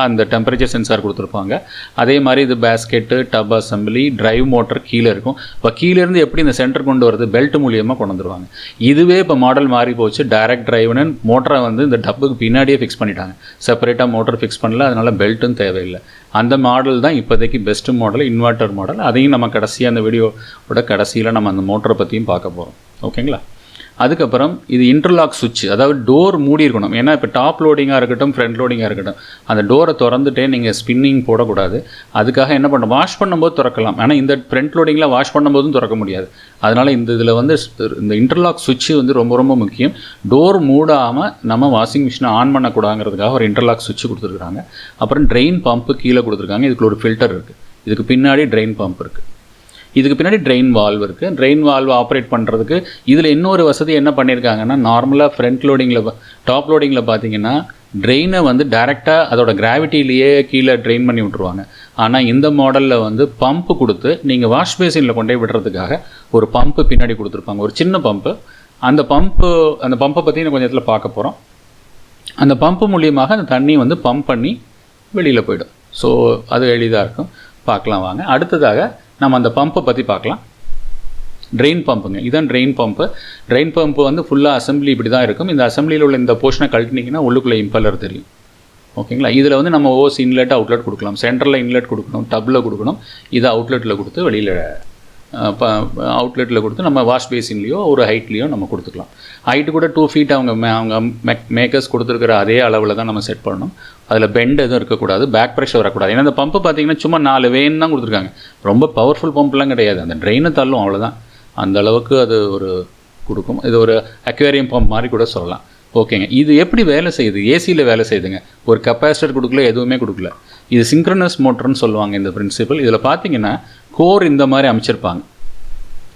அந்த டெம்பரேச்சர் சென்சார் கொடுத்துருப்பாங்க. அதே மாதிரி இது basket, tub assembly, drive motor கீழே இருக்கும். இப்போ கீழேருந்து எப்படி இந்த சென்டர் கொண்டு வருது, பெல்ட் மூலியமாக கொண்டு வந்துருவாங்க. இதுவே இப்போ மாடல் மாறி போச்சு. டைரக்ட் டிரைவ்னு மோட்டரை வந்து இந்த டப்புக்கு பின்னாடியே ஃபிக்ஸ் பண்ணிட்டாங்க. செப்பரேட்டாக மோட்டர் ஃபிக்ஸ் பண்ணல, அதனால் பெல்ட்டும் தேவையில்லை. அந்த மாடல் தான் இப்போதைக்கு பெஸ்ட்டு மாடல், இன்வெர்ட்டர் மாடல். அதையும் நம்ம கடைசியாக அந்த வீடியோவோட கடைசியில் நம்ம அந்த மோட்டரை பற்றியும் பார்க்க போகிறோம். ஓகேங்களா? அதுக்கப்புறம் இது இன்டர்லாக் சுவிட்ச், அதாவது டோர் மூடி இருக்கணும். ஏன்னா இப்போ டாப் லோடிங்காக இருக்கட்டும், ஃப்ரண்ட் லோடிங்காக இருக்கட்டும், அந்த டோரை திறந்துட்டே நீங்கள் ஸ்பின்னிங் போடக்கூடாது. அதுக்காக என்ன பண்ணணும், வாஷ் பண்ணும்போது திறக்கலாம். ஆனால் இந்த ஃப்ரண்ட் லோடிங்கில் வாஷ் பண்ணும்போதும் திறக்க முடியாது. அதனால் இதில் வந்து இந்த இன்டர்லாக் சுவிட்ச் வந்து ரொம்ப ரொம்ப முக்கியம். டோர் மூடாமல் நம்ம வாஷிங் மிஷினை ஆன் பண்ணக்கூடாதுங்கிறதுக்காக ஒரு இன்டர்லாக் சுவிட்ச் கொடுத்துருக்குறாங்க. அப்புறம் ட்ரெயின் பம்பு கீழே கொடுத்துருக்காங்க. இதுக்குள்ள ஒரு ஃபில்டர் இருக்குது. இதுக்கு பின்னாடி ட்ரெயின் பம்ப் இருக்குது. இதுக்கு பின்னாடி ட்ரெயின் வால்வ் இருக்குது. ட்ரெயின் வால்வ் ஆப்ரேட் பண்ணுறதுக்கு இதில் இன்னொரு வசதி என்ன பண்ணியிருக்காங்கன்னா, நார்மலாக ஃப்ரண்ட் லோடிங்கில் டாப் லோடிங்கில் பார்த்தீங்கன்னா ட்ரெயினை வந்து டைரெக்டாக அதோட கிராவிட்டிலேயே கீழே ட்ரெயின் பண்ணி விட்ருவாங்க. ஆனால் இந்த மாடலில் வந்து பம்பு கொடுத்து நீங்கள் வாஷ் பேசினில் கொண்டே விடுறதுக்காக ஒரு பம்பு பின்னாடி கொடுத்துருப்பாங்க, ஒரு சின்ன பம்பு. அந்த பம்பை பற்றி நான் கொஞ்சம் இடத்துல பார்க்க போகிறோம். அந்த பம்பு மூலியமாக அந்த தண்ணி வந்து பம்ப் பண்ணி வெளியில் போயிடும். ஸோ அது எளிதாக இருக்கும், பார்க்கலாம் வாங்க. அடுத்ததாக நம்ம அந்த பம்பை பற்றி பார்க்கலாம். ட்ரெயின் பம்புங்க, இதுதான் ட்ரெயின் பம்பு. ட்ரெயின் பம்பு வந்து ஃபுல்லாக அசம்பிளி இப்படி தான் இருக்கும். இந்த அசம்பிளியில் உள்ள இந்த போர்ஷனை கழட்டினீங்கன்னா உள்ளுக்குள்ளே இம்பல்லர் தெரியும். ஓகேங்களா? இதில் வந்து நம்ம ஓஸ் இன்லெட் அவுட்லெட் கொடுக்கலாம். சென்டரில் இன்லெட் கொடுக்கணும், டப்பில் கொடுக்கணும். இதை அவுட்லெட்டில் கொடுத்து வெளியில் அவுட்லெட்டில் கொடுத்து நம்ம வாஷ் பேசின்லேயோ ஒரு ஹைட்லேயோ நம்ம கொடுத்துக்கலாம். ஹைட்டு கூட 2 feet அவங்க மேக்கர்ஸ் கொடுத்துருக்கிற அதே அளவில் தான் நம்ம செட் பண்ணணும். அதில் பெண்ட் எதுவும் இருக்கக்கூடாது, பேக் ப்ரெஷர் வரக்கூடாது. ஏன்னா அந்த பம்பு பார்த்தீங்கன்னா சும்மா 4 வேன் தான் கொடுத்துருக்காங்க, ரொம்ப பவர்ஃபுல் பம்ப்லாம் கிடையாது. அந்த ட்ரெயினை தள்ளும், அவ்வளோதான். அந்த அளவுக்கு அது ஒரு கொடுக்கும். இது ஒரு அக்வேரியம் பம்ப் மாதிரி கூட சொல்லலாம். ஓகேங்க. இது எப்படி வேலை செய்யுது? ஏசியில் வேலை செய்யுதுங்க. ஒரு கப்பாசிட்டர் கொடுக்கல, எதுவுமே கொடுக்கல. இது சிங்க்ரனஸ் மோட்டர்னு சொல்லுவாங்க இந்த பிரின்சிபல். இதில் பார்த்தீங்கன்னா கோர் இந்த மாதிரி அமைச்சிருப்பாங்க,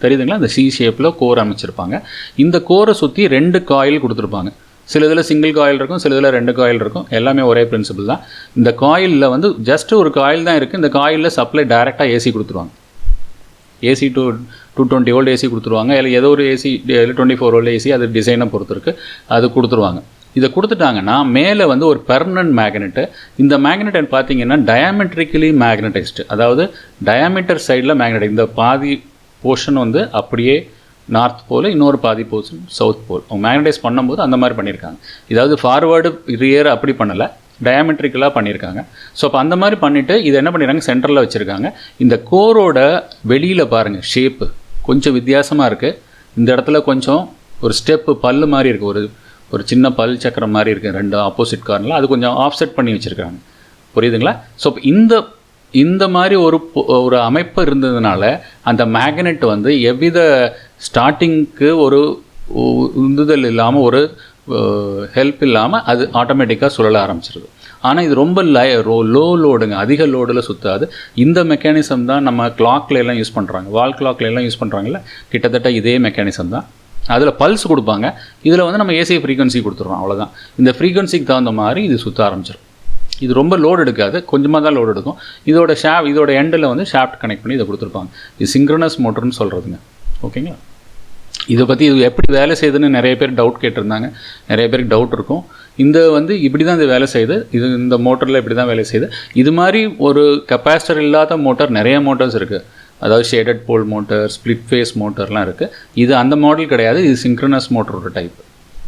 தெரியுதுங்களா? இந்த சி ஷேப்பில் கோர் அமைச்சிருப்பாங்க. இந்த கோரை சுற்றி 2 காயில் கொடுத்துருப்பாங்க. சில இதில் சிங்கிள் காயில் இருக்கும், சில இதில் 2 காயில் இருக்கும். எல்லாமே ஒரே பிரின்சிபல் தான். இந்த காயிலில் வந்து ஜஸ்ட் ஒரு காயில் தான் இருக்குது. இந்த காயிலில் சப்ளை டைரெக்டாக ஏசி கொடுத்துருவாங்க. ஏசி 220 volt ஏசி கொடுத்துருவாங்க. இல்லை ஏதோ ஒரு ஏசி 24 volt ஏசி, அது டிசைனை பொறுத்து இருக்குது, அது கொடுத்துருவாங்க. இதை கொடுத்துட்டாங்கன்னா மேலே வந்து ஒரு பெர்மனன்ட் மேக்னெட்டு. இந்த மேக்னெட் பார்த்தீங்கன்னா டயாமெட்ரிக்கலி மேக்னடைஸ்டு, அதாவது டயாமீட்டர் சைடில் மேக்னெட். இந்த பாதி போர்ஷன் வந்து அப்படியே நார்த் போல், இன்னொரு பாதி போர்ஷன் சவுத் போல். அவங்க மேக்னடைஸ் பண்ணும்போது அந்த மாதிரி பண்ணியிருக்காங்க. இதாவது ஃபார்வேர்டு ரியர் அப்படி பண்ணலை, டயாமெட்ரிக்கலாக பண்ணியிருக்காங்க. ஸோ அப்போ அந்த மாதிரி பண்ணிவிட்டு இதை என்ன பண்ணிடுறாங்க, சென்டரில் வச்சுருக்காங்க. இந்த கோரோட வெளியில் பாருங்கள், ஷேப்பு கொஞ்சம் வித்தியாசமாக இருக்குது. இந்த இடத்துல கொஞ்சம் ஒரு ஸ்டெப்பு பல்லு மாதிரி இருக்குது, ஒரு சின்ன பல் சக்கரம் மாதிரி இருக்குது 2 ஆப்போசிட் கார்னில். அது கொஞ்சம் ஆஃப்செட் பண்ணி வச்சுருக்காங்க, புரியுதுங்களா? ஸோ இந்த மாதிரி ஒரு அமைப்பு இருந்ததுனால அந்த மேக்னெட் வந்து எவ்வித ஸ்டார்டிங்க்கு ஒரு உந்துதல் இல்லாமல், ஒரு ஹெல்ப் இல்லாமல் அது ஆட்டோமேட்டிக்காக சுழல ஆரம்பிச்சிருது. ஆனால் இது ரொம்ப லோ லோடுங்க, அதிக லோடில் சுற்றாது. இந்த மெக்கானிசம் தான் நம்ம கிளாக்ல எல்லாம் யூஸ் பண்ணுறாங்க, வால் கிளாக்ல எல்லாம் யூஸ் பண்ணுறாங்கல்ல, கிட்டத்தட்ட இதே மெக்கானிசம் தான். அதில் பல்ஸ் கொடுப்பாங்க, இதில் வந்து நம்ம ஏசி ஃப்ரீக்வன்சி கொடுத்துட்றோம், அவ்வளோதான். இந்த ஃப்ரீக்வன்சிக்கு தகுந்த மாதிரி இது சுற்ற ஆரம்பிச்சிடும். இது ரொம்ப லோடு எடுக்காது, கொஞ்சமாக தான் லோடு எடுக்கும். இதோட எண்டில் வந்து ஷாஃப்ட் கனெக்ட் பண்ணி இதை கொடுத்துருப்பாங்க. இது சிங்க்ரனஸ் மோட்டர்னு சொல்கிறதுங்க. ஓகேங்களா? இதை பற்றி இது எப்படி வேலை செய்யுதுன்னு நிறைய பேர் டவுட் கேட்டிருந்தாங்க, நிறைய பேருக்கு டவுட் இருக்கும். வந்து இப்படி தான் இது வேலை செய்யுது, இந்த மோட்டரில் இப்படி தான் வேலை செய்யுது. இது மாதிரி ஒரு கெப்பாசிட்டர் இல்லாத மோட்டர் நிறைய மோட்டர்ஸ் இருக்குது. அதாவது shaded pole motor, split face மோட்டர்லாம் இருக்குது. இது அந்த மாடல் கிடையாது, இது சிங்க்ரனஸ் மோட்டரோட டைப்.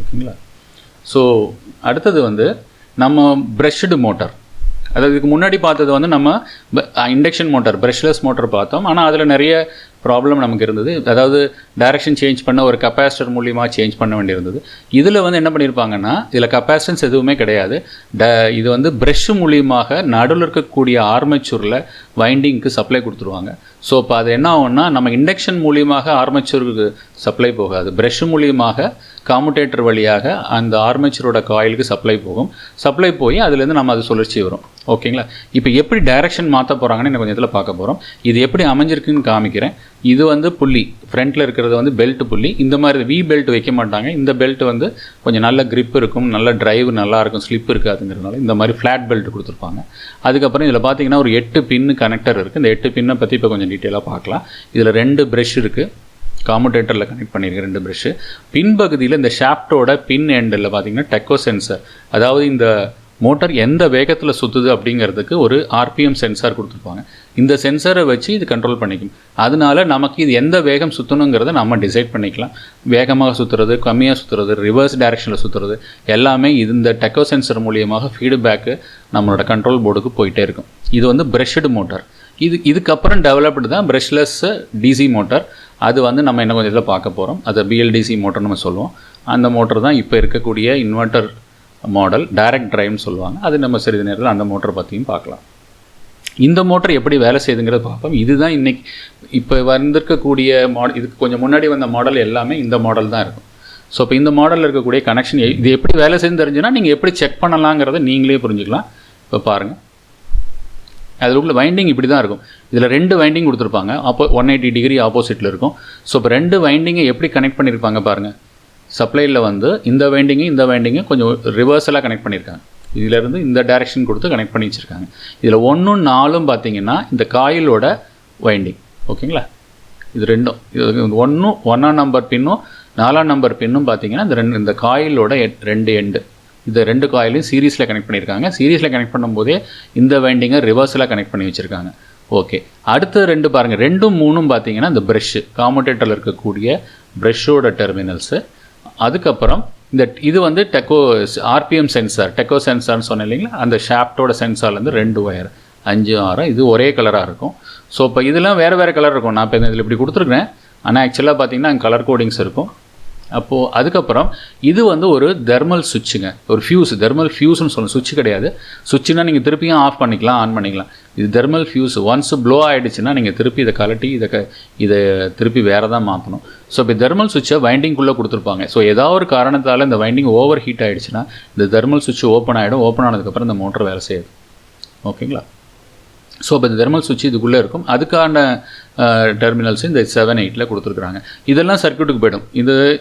ஓகேங்களா? ஸோ அடுத்தது வந்து நம்ம ப்ரஷ்டு மோட்டர். அதாவது இதுக்கு முன்னாடி பார்த்தது வந்து நம்ம இண்டக்ஷன் மோட்டர், ப்ரஷ்லெஸ் மோட்டர் பார்த்தோம். ஆனால் அதில் நிறைய ப்ராப்ளம் நமக்கு இருந்தது. அதாவது டைரக்ஷன் சேஞ்ச் பண்ண ஒரு கெப்பாசிட்டர் மூலியமாக சேஞ்ச் பண்ண வேண்டியிருந்தது. இதில் வந்து என்ன பண்ணியிருப்பாங்கன்னா, இதில் கெப்பாசிட்டன்ஸ் எதுவுமே கிடையாது. இது வந்து ப்ரஷ் மூலியமாக நடுவில் இருக்கக்கூடிய ஆர்மேச்சூரில் வைண்டிங்க்கு சப்ளை கொடுத்துருவாங்க. ஸோ இப்போ அது என்ன ஆகும்னா, நம்ம இண்டக்ஷன் மூலியமாக ஆர்மேச்சூருக்கு சப்ளை போகாது, ப்ரஷ் மூலியமாக காமுடேட்டர் வழியாக அந்த ஆர்மேச்சரோட காயிலுக்கு சப்ளை போகும். சப்ளை போய் அதுலேருந்து நம்ம அது சுழற்சி வரும். ஓகேங்களா? இப்போ எப்படி டைரக்ஷன் மாற்ற போகிறாங்கன்னு எனக்கு கொஞ்சம் இதில் பார்க்க போகிறோம். இது எப்படி அமைஞ்சிருக்குன்னு காமிக்கிறேன். இது வந்து புள்ளி, ஃப்ரண்ட்டில் இருக்கிறது வந்து பெல்ட் புள்ளி. இந்த மாதிரி வி பெல்ட் வைக்க மாட்டாங்க. இந்த பெல்ட் வந்து கொஞ்சம் நல்ல கிரிப் இருக்கும், நல்ல டிரைவ் நல்லாயிருக்கும், ஸ்லிப் இருக்காதுங்கிறதுனால இந்த மாதிரி ஃப்ளாட் பெல்ட் கொடுத்துருப்பாங்க. அதுக்கப்புறம் இதில் பார்த்தீங்கன்னா ஒரு 8 பின்னு கனெக்டர் இருக்குது. இந்த 8 பின்னை பற்றி இப்போ கொஞ்சம் டீட்டெயிலாக பார்க்கலாம். இதில் 2 ப்ரஷ் இருக்குது, காமுடேட்டரில் கனெக்ட் பண்ணியிருக்கேன் 2 ப்ரஷ்ஷு. பின்பகுதியில் இந்த ஷாஃப்டோட பின் எண்டில் பார்த்தீங்கன்னா டெக்கோ சென்சர், அதாவது இந்த மோட்டார் எந்த வேகத்தில் சுற்றுது அப்படிங்கிறதுக்கு ஒரு ஆர்பிஎம் சென்சார் கொடுத்துருப்பாங்க. இந்த சென்சரை வச்சு இது கண்ட்ரோல் பண்ணிக்கும். அதனால நமக்கு இது எந்த வேகம் சுற்றணுங்கிறத நம்ம டிசைட் பண்ணிக்கலாம். வேகமாக சுற்றுறது, கம்மியாக சுற்றுறது, ரிவர்ஸ் டைரெக்ஷனில் சுற்றுறது எல்லாமே இந்த டெக்கோ சென்சர் மூலியமாக ஃபீட்பேக்கு நம்மளோட கண்ட்ரோல் போர்டுக்கு போயிட்டே இருக்கும். இது வந்து ப்ரஷ்டு மோட்டார். இதுக்கப்புறம் டெவலப்டு தான் ப்ரஷ்லெஸ் டிசி மோட்டார். அது வந்து நம்ம என்ன கொஞ்சம் இதில் பார்க்க போகிறோம். அதை பிஎல்டிசி மோட்டர் நம்ம சொல்லுவோம். அந்த மோட்டர் தான் இப்போ இருக்கக்கூடிய இன்வெர்ட்டர் மாடல், டைரக்ட் டிரைவ்னு சொல்லுவாங்க. அது நம்ம சிறிது நேரத்தில் அந்த மோட்டரை பற்றியும் பார்க்கலாம். இந்த மோட்டர் எப்படி வேலை செய்யுதுங்கிறத பார்ப்போம். இதுதான் இன்றைக்கி இப்போ வந்திருக்கக்கூடிய மாடல். இதுக்கு கொஞ்சம் முன்னாடி வந்த மாடல் எல்லாமே இந்த மாடல் தான் இருக்கும். ஸோ இப்போ இந்த மாடலில் இருக்கக்கூடிய கனெக்ஷன் இது எப்படி வேலை செய்யுன்னு தெரிஞ்சுன்னா நீங்கள் எப்படி செக் பண்ணலாங்கிறத நீங்களே புரிஞ்சுக்கலாம். இப்போ பாருங்கள், அதுக்குள்ள வைண்டிங் இப்படி தான் இருக்கும். இதில் 2 வைண்டிங் கொடுத்துருப்பாங்க, 180 டிகிரி ஆப்போசிட்டில் இருக்கும். ஸோ இப்போ 2 வைண்டிங்கை எப்படி கனெக்ட் பண்ணியிருப்பாங்க பாருங்கள். சப்ளையில் வந்து இந்த வைண்டிங்கு கொஞ்சம் ரிவர்ஸலாக கனெக்ட் பண்ணியிருக்காங்க. இதிலேருந்து இந்த டைரெக்ஷன் கொடுத்து கனெக்ட் பண்ணி வச்சுருக்காங்க. இதில் 1 4 பார்த்தீங்கன்னா இந்த காயிலோட வைண்டிங். ஓகேங்களா, இது ரெண்டும், இது 1 நம்பர் பின்னும் 4 நம்பர் பின்னும் பார்த்தீங்கன்னா இந்த காயிலோட 2 எண்டு, இந்த 2 காயிலையும் சீரீஸில் கனெக்ட் பண்ணியிருக்காங்க. சீரீஸில் கனெக்ட் பண்ணும்போதே இந்த வைண்டிங்கை ரிவர்ஸில் கனெக்ட் பண்ணி வச்சுருக்காங்க. ஓகே, அடுத்த 2 பாருங்கள், 2 3 பார்த்தீங்கன்னா இந்த ப்ரெஷ்ஷு, காமுடேட்டரில் இருக்கக்கூடிய ப்ரெஷ்ஷோட டெர்மினல்ஸு. அதுக்கப்புறம் இது வந்து ஆர்பிஎம் சென்சார், டெக்கோ சென்சார்னு சொன்னேன் இல்லைங்களா, அந்த ஷாஃப்டோட சென்சார்லேருந்து 2 ஒயர் 5 6 இது ஒரே கலராக இருக்கும். ஸோ இப்போ இதெல்லாம் வேறு கலர் இருக்கும். நான் இப்போ இதில் இப்படி கொடுத்துருக்குறேன், ஆனால் ஆக்சுவலாக பார்த்தீங்கன்னா அங்கே கலர் கோடிங்ஸ் இருக்கும். அப்போது அதுக்கப்புறம் இது வந்து ஒரு தெர்மல் சுவிட்சுங்க, ஒரு ஃபியூஸ், தெர்மல் ஃபியூஸ்னு சொல்லணும், சுவிட்ச் கிடையாது. சுவிட்சுனா நீங்கள் திருப்பியும் ஆஃப் பண்ணிக்கலாம், ஆன் பண்ணிக்கலாம். இது தெர்மல் ஃபியூஸ். ஒன்ஸ் ப்ளோ ஆகிடுச்சுன்னா நீங்கள் திருப்பி இதை கலட்டி இதை திருப்பி வேறு தான் மாற்றணும். ஸோ இப்போ தெர்மல் சுவிட்சை வைண்டிங்குள்ளே கொடுத்துருப்பாங்க. ஸோ ஏதாவது ஒரு காரணத்தால் இந்த வைண்டிங் ஓவர் ஹீட் ஆகிடுச்சுன்னா இந்த தெர்மல் சுவிட்ச் ஓப்பன் ஆகிடும். ஓப்பன் ஆனதுக்கப்புறம் இந்த மோட்டர் வேலை செய்யுது. ஓகேங்களா, ஸோ இப்போ இந்த தெர்மல் சுவிட்ச் இதுக்குள்ளே இருக்கும். அதுக்கான டெர்மினல்ஸ் இந்த 7 8 கொடுத்துருக்குறாங்க. இதெல்லாம் சர்க்யூட்டுக்கு போய்டும்.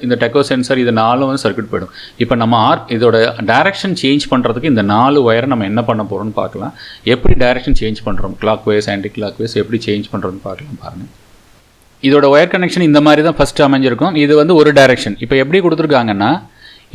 இந்த டெக்கோ சென்சார் இது 4 வந்து சர்க்யூட் போய்டும். இப்போ நம்ம இதோட டைரக்ஷன் சேஞ்ச் பண்ணுறதுக்கு இந்த 4 ஒயரை நம்ம என்ன பண்ண போகிறோம்னு பார்க்கலாம். எப்படி டைரக்ஷன் சேஞ்ச் பண்ணுறோம், clockwise anticlockwise எப்படி சேஞ்ச் பண்ணுறோம்னு பார்க்கலாம். பாருங்கள், இதோட ஒயர் கனெக்ஷன் இந்த மாதிரி தான் ஃபஸ்ட்டு அமைஞ்சிருக்கும். இது வந்து ஒரு டைரக்ஷன். இப்போ எப்படி கொடுத்துருக்காங்கன்னா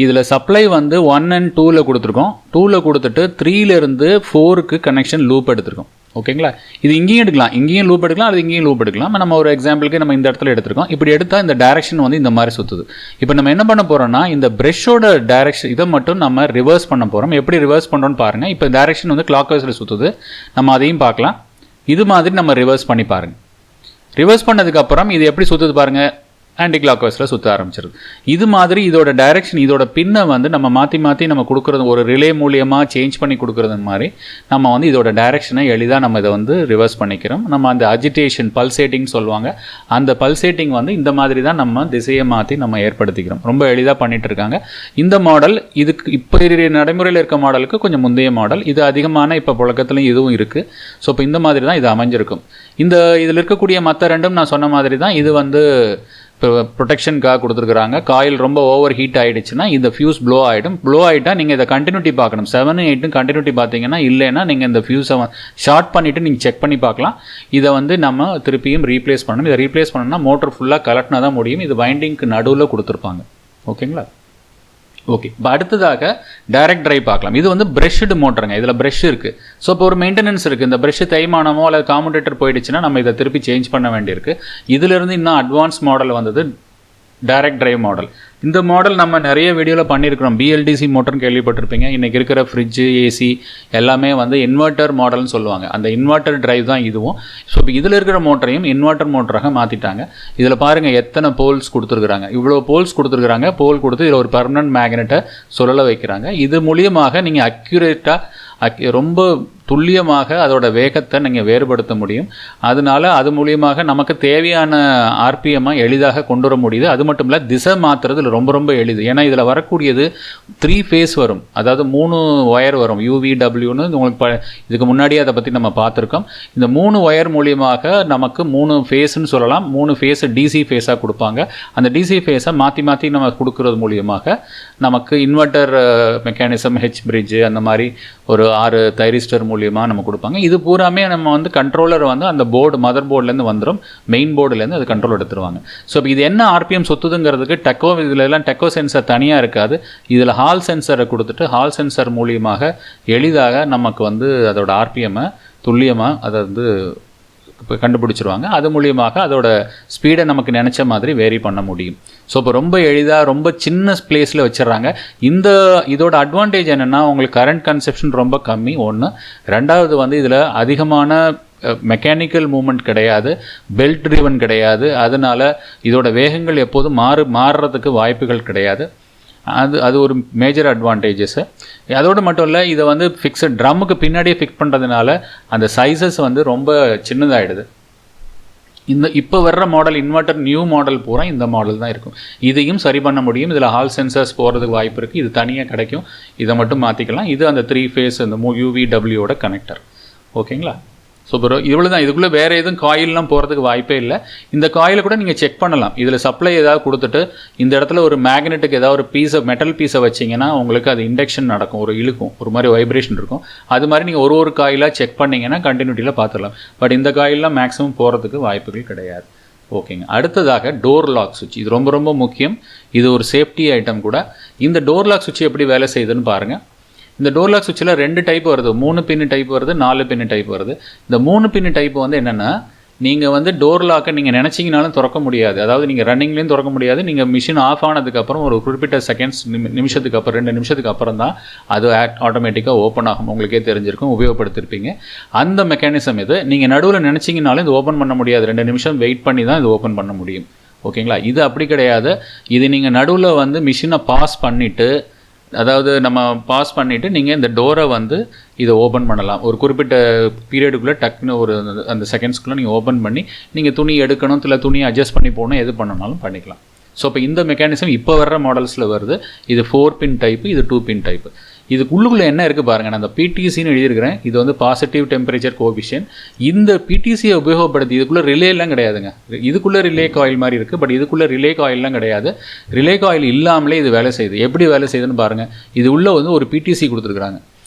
இதில் சப்ளை வந்து 1 and 2ல் கொடுத்துருக்கோம். 2ல் கொடுத்துட்டு 3லேருந்து 4க்கு கனெக்ஷன் லூப் எடுத்துருக்கோம். ஓகேங்களா, இது இங்கேயும் எடுக்கலாம், இங்கேயும் லூப் எடுக்கலாம், அது இங்கேயும் லூப் எடுக்கலாம். நம்ம ஒரு எக்ஸாம்பிளுக்கு நம்ம இந்த இடத்துல எடுத்துருக்கோம். இப்படி எடுத்தால் இந்த டைரக்ஷன் வந்து இந்த மாதிரி சுற்றுது. இப்போ நம்ம என்ன பண்ண போகிறோம்னா இந்த ப்ரெஷ்ஷோட டைரக்ஷன் இதை மட்டும் நம்ம ரிவர்ஸ் பண்ண போகிறோம். எப்படி ரிவர்ஸ் பண்ணுறோன்னு பாருங்கள். இப்போ டைரக்ஷன் வந்து கிளாக் வைஸில் சுற்றுது, நம்ம அதையும் பார்க்கலாம். இது மாதிரி நம்ம ரிவர்ஸ் பண்ணி பாருங்கள். ரிவர்ஸ் பண்ணதுக்கப்புறம் இது எப்படி சுற்றுது பாருங்கள், ஆன்டி கிளாக் வைஸில் சுற்ற ஆரம்பிச்சிருது. இது மாதிரி இதோட டைரக்ஷன், இதோட பின்னை வந்து நம்ம மாற்றி நம்ம கொடுக்குறது, ஒரு ரிலே மூலியமாக சேஞ்ச் பண்ணி கொடுக்குறது மாதிரி நம்ம வந்து இதோட டைரக்ஷனை எளிதாக நம்ம இதை வந்து ரிவர்ஸ் பண்ணிக்கிறோம். நம்ம அந்த அஜிடேஷன் பல்சேட்டிங் சொல்லுவாங்க, அந்த பல்சேட்டிங் வந்து இந்த மாதிரி தான் நம்ம திசையை மாற்றி நம்ம ஏற்படுத்திக்கிறோம். ரொம்ப எளிதாக பண்ணிகிட்டு இருக்காங்க. இந்த மாடல் இதுக்கு இப்போ நடைமுறையில் இருக்க மாடலுக்கு கொஞ்சம் முந்தைய மாடல். இது அதிகமான இப்போ புழக்கத்துலையும் இதுவும் இருக்குது. ஸோ இப்போ இந்த மாதிரி தான் இது அமைஞ்சிருக்கும். இதில் இருக்கக்கூடிய மற்ற ரெண்டும் நான் சொன்ன மாதிரி தான். இது வந்து இப்போ ப்ரொடெக்ஷனுக்காக கொடுத்துருக்குறாங்க. காயில் ரொம்ப ஓவர் ஹீட் ஆகிடுச்சுன்னா இந்த ஃபியூஸ் ப்ளோ ஆகிடும். ப்ளோ ஆகிட்டால் நீங்கள் இதை கண்டினியூட்டி பார்க்கணும். 7 8 கண்டினியூட்டி பார்த்தீங்கன்னா, இல்லைன்னா நீங்கள் இந்த ஃபியூஸை ஷார்ட் பண்ணிவிட்டு நீங்கள் செக் பண்ணி பார்க்கலாம். இதை வந்து நம்ம திருப்பியும் ரீப்ளேஸ் பண்ணணும். இதை ரீப்ளேஸ் பண்ணணும்னா மோட்டர் ஃபுல்லாக கலட்டினா தான் முடியும். இது வைண்டிங்க்கு நடுவில் கொடுத்துருப்பாங்க. ஓகேங்களா, ஓகே. இப்போ அடுத்ததாக டைரக்ட் டிரைவ் பார்க்கலாம். இது வந்து ப்ரெஷ்டு மோட்டருங்க, இதில் ப்ரெஷ் இருக்குது. ஸோ இப்போ ஒரு மெயின்டெனன்ஸ் இருக்குது. இந்த ப்ரெஷ் தேய்மானமோ அல்லது காமுடேட்டர் போயிடுச்சுன்னா நம்ம இதை திருப்பி சேஞ்ச் பண்ண வேண்டியிருக்கு. இதிலிருந்து இன்னும் அட்வான்ஸ் மாடல் வந்தது டைரக்ட் டிரைவ் மாடல். இந்த மாடல் நம்ம நிறைய வீடியோவில் பண்ணியிருக்கிறோம். பிஎல்டிசி மோட்டர்னு கேள்விப்பட்டிருப்பீங்க. இன்றைக்கி இருக்கிற ஃப்ரிட்ஜு, ஏசி எல்லாமே வந்து இன்வெர்ட்டர் மாடல்னு சொல்லுவாங்க. அந்த இன்வெர்ட்டர் டிரைவ் தான் இதுவும். ஸோ இப்போ இதில் இருக்கிற மோட்டரையும் இன்வெர்ட்டர் மோட்டராக மாற்றிட்டாங்க. இதில் பாருங்கள் எத்தனை போல்ஸ் கொடுத்துருக்குறாங்க. இவ்வளோ போல்ஸ் கொடுத்துருக்குறாங்க. போல் கொடுத்து இதில் ஒரு பர்மனன்ட் மேக்னெட்டை சுழல வைக்கிறாங்க. இது மூலியமாக நீங்கள் அக்யூரேட்டாக ரொம்ப துல்லியமாக அதோட வேகத்தை நீங்கள் வேறுபடுத்த முடியும். அதனால அது மூலியமாக நமக்கு தேவையான ஆர்பிஎம்மை எளிதாக கொண்டு வர முடியுது. அது மட்டும் இல்லை, திசை மாற்றுறது ரொம்ப எளிது. ஏன்னா இதில் வரக்கூடியது 3 ஃபேஸ் வரும், அதாவது 3 ஒயர் வரும். UVWன்னு உங்களுக்கு இதுக்கு முன்னாடியே அதை பற்றி நம்ம பார்த்துருக்கோம். இந்த 3 ஒயர் மூலியமாக நமக்கு 3 ஃபேஸ்ன்னு சொல்லலாம். 3 ஃபேஸை டிசி ஃபேஸாக கொடுப்பாங்க. அந்த டிசி ஃபேஸை மாற்றி நம்ம கொடுக்கறது மூலியமாக நமக்கு இன்வெர்ட்டர் மெக்கானிசம், ஹெச் பிரிட்ஜு, அந்த மாதிரி ஒரு 6 தைரிஸ்டர் மூலியமாக நம்ம கொடுப்பாங்க. இது பூராமே நம்ம வந்து கண்ட்ரோலர் வந்து அந்த போர்டு, மதர் போர்டுலேருந்து வந்துடும், மெயின் போர்டுலேருந்து அது கண்ட்ரோல் எடுத்துருவாங்க. ஸோ இப்போ இது என்ன ஆர்பிஎம் சொத்துதுங்கிறதுக்கு இதில் எல்லாம் டெக்கோ சென்சர் தனியாக இருக்காது. இதில் ஹால் சென்சரை கொடுத்துட்டு ஹால் சென்சர் மூலியமாக எளிதாக நமக்கு வந்து அதோட ஆர்பிஎம்மை துல்லியமாக அதை வந்து இப்போ கண்டுபிடிச்சிருவாங்க. அது மூலியமாக அதோட ஸ்பீடை நமக்கு நினச்ச மாதிரி வேரி பண்ண முடியும். ஸோ இப்போ ரொம்ப எளிதாக ரொம்ப சின்ன பிளேஸில் வச்சிடறாங்க. இதோட அட்வான்டேஜ் என்னென்னா, உங்களுக்கு கரண்ட் கன்சப்ஷன் ரொம்ப கம்மி ஒன்று. ரெண்டாவது வந்து இதில் அதிகமான மெக்கானிக்கல் மூமெண்ட் கிடையாது, பெல்ட் ட்ரிவன் கிடையாது. அதனால் இதோட வேகங்கள் எப்போதும் மாறுறதுக்கு வாய்ப்புகள் கிடையாது. அது ஒரு மேஜர் அட்வான்டேஜஸ்ஸு. அதோடு மட்டும் இல்லை, இதை வந்து ஃபிக்ஸட் ட்ரம்முக்கு பின்னாடியே ஃபிக்ஸ் பண்ணுறதுனால அந்த சைஸஸ் வந்து ரொம்ப சின்னதாகிடுது. இப்போ வர்ற மாடல் இன்வெர்ட்டர் நியூ மாடல் பூரா இந்த மாடல் தான் இருக்கும். இதையும் சரி பண்ண முடியும். இதில் ஹால் சென்சர்ஸ் போகிறதுக்கு வாய்ப்பு இருக்குது. இது தனியாக கிடைக்கும், இதை மட்டும் மாற்றிக்கலாம். இது அந்த 3 ஃபேஸ் அந்த UVWோட கனெக்டர். ஓகேங்களா, ஸோ ப்ரோ இவ்வளோ தான். இதுக்குள்ளே வேறு எதுவும் காயிலெலாம் போகிறதுக்கு வாய்ப்பே இல்லை. இந்த காயிலை கூட நீங்கள் செக் பண்ணலாம். இதில் சப்ளை ஏதாவது கொடுத்துட்டு இந்த இடத்துல ஒரு மேக்னெட்டுக்கு ஏதாவது ஒரு மெட்டல் பீஸை வச்சிங்கன்னா உங்களுக்கு அது இண்டக்ஷன் நடக்கும், ஒரு இழுக்கும், ஒரு மாதிரி வைப்ரேஷன் இருக்கும். அது மாதிரி நீங்கள் ஒரு காயிலாக செக் பண்ணிங்கன்னா கண்டினியூட்டியில் பார்த்துடலாம். பட் இந்த காயிலெலாம் மேக்ஸிமம் போகிறதுக்கு வாய்ப்புகள் கிடையாது. ஓகேங்க. அடுத்ததாக டோர் லாக் சுவிட்ச். இது ரொம்ப ரொம்ப முக்கியம். இது ஒரு சேஃப்டி ஐட்டம் கூட. இந்த டோர் லாக் சுவிட்ச் எப்படி வேலை செய்யுதுன்னு பாருங்கள். இந்த டோர் லாக் சுவிட்சில் 2 டைப் வருது. 3 பின்னு டைப் வருது, 4 பின்னு டைப் வருது. இந்த 3 பின்னு டைப் வந்து என்னென்னா, நீங்கள் வந்து டோர் லாக்கை நீங்கள் நினச்சிங்கனாலும் திறக்க முடியாது. அதாவது நீங்கள் ரன்னிங்லேயும் திறக்க முடியாது. நீங்கள் மிஷின் ஆஃப் ஆனதுக்கப்புறம் ஒரு குறிப்பிட்ட செகண்ட்ஸ் நிமிஷத்துக்கு அப்புறம் 2 நிமிஷத்துக்கு அப்புறம் தான் அது ஆட்டோமேட்டிக்காக ஓப்பன் ஆகும். உங்களுக்கே தெரிஞ்சிருக்கும், உபயோகப்படுத்திருப்பீங்க. அந்த மெக்கானிசம் இது. நீங்கள் நடுவில் நினச்சிங்கனாலும் இது ஓப்பன் பண்ண முடியாது. 2 நிமிஷம் வெயிட் பண்ணி தான் இது ஓப்பன் பண்ண முடியும். ஓகேங்களா? இது அப்படி கிடையாது. இது நீங்கள் நடுவில் வந்து மிஷினை பாஸ் பண்ணிவிட்டு, அதாவது நம்ம பாஸ் பண்ணிவிட்டு நீங்கள் இந்த டோரை வந்து இதை ஓப்பன் பண்ணலாம். ஒரு குறிப்பிட்ட பீரியடுக்குள்ளே டக்குன்னு ஒரு அந்த செகண்ட்ஸ்க்குள்ளே நீங்கள் ஓப்பன் பண்ணி நீங்கள் துணி எடுக்கணும், இல்லை துணியை அட்ஜஸ்ட் பண்ணி போகணும், எது பண்ணனாலும் பண்ணிக்கலாம். ஸோ இப்போ இந்த மெக்கானிசம் இப்போ வர்ற மாடல்ஸில் வருது. இது 4 பின் டைப்பு, இது 2 பின் டைப்பு. இதுக்குள்ளுக்குள்ளே என்ன இருக்குது பாருங்கள். நான் அந்த பிடிசின்னு எழுதியிருக்கிறேன். இது வந்து பாசிட்டிவ் டெம்பரேச்சர் கோஎஃபிஷியன்ட். இந்த பிடிசியை உபயோகப்படுத்தி இதுக்குள்ளே ரிலேலாம் கிடையாதுங்க. இதுக்குள்ளே ரிலே காயில் மாதிரி இருக்குது, பட் இதுக்குள்ளே ரிலே காயிலெலாம் கிடையாது. ரிலே காயில் இல்லாமலே இது வேலை செய்யுது. எப்படி வேலை செய்யுதுன்னு பாருங்கள். இது உள்ளே வந்து ஒரு பிடிசி கொடுத்துருக்குறாங்க.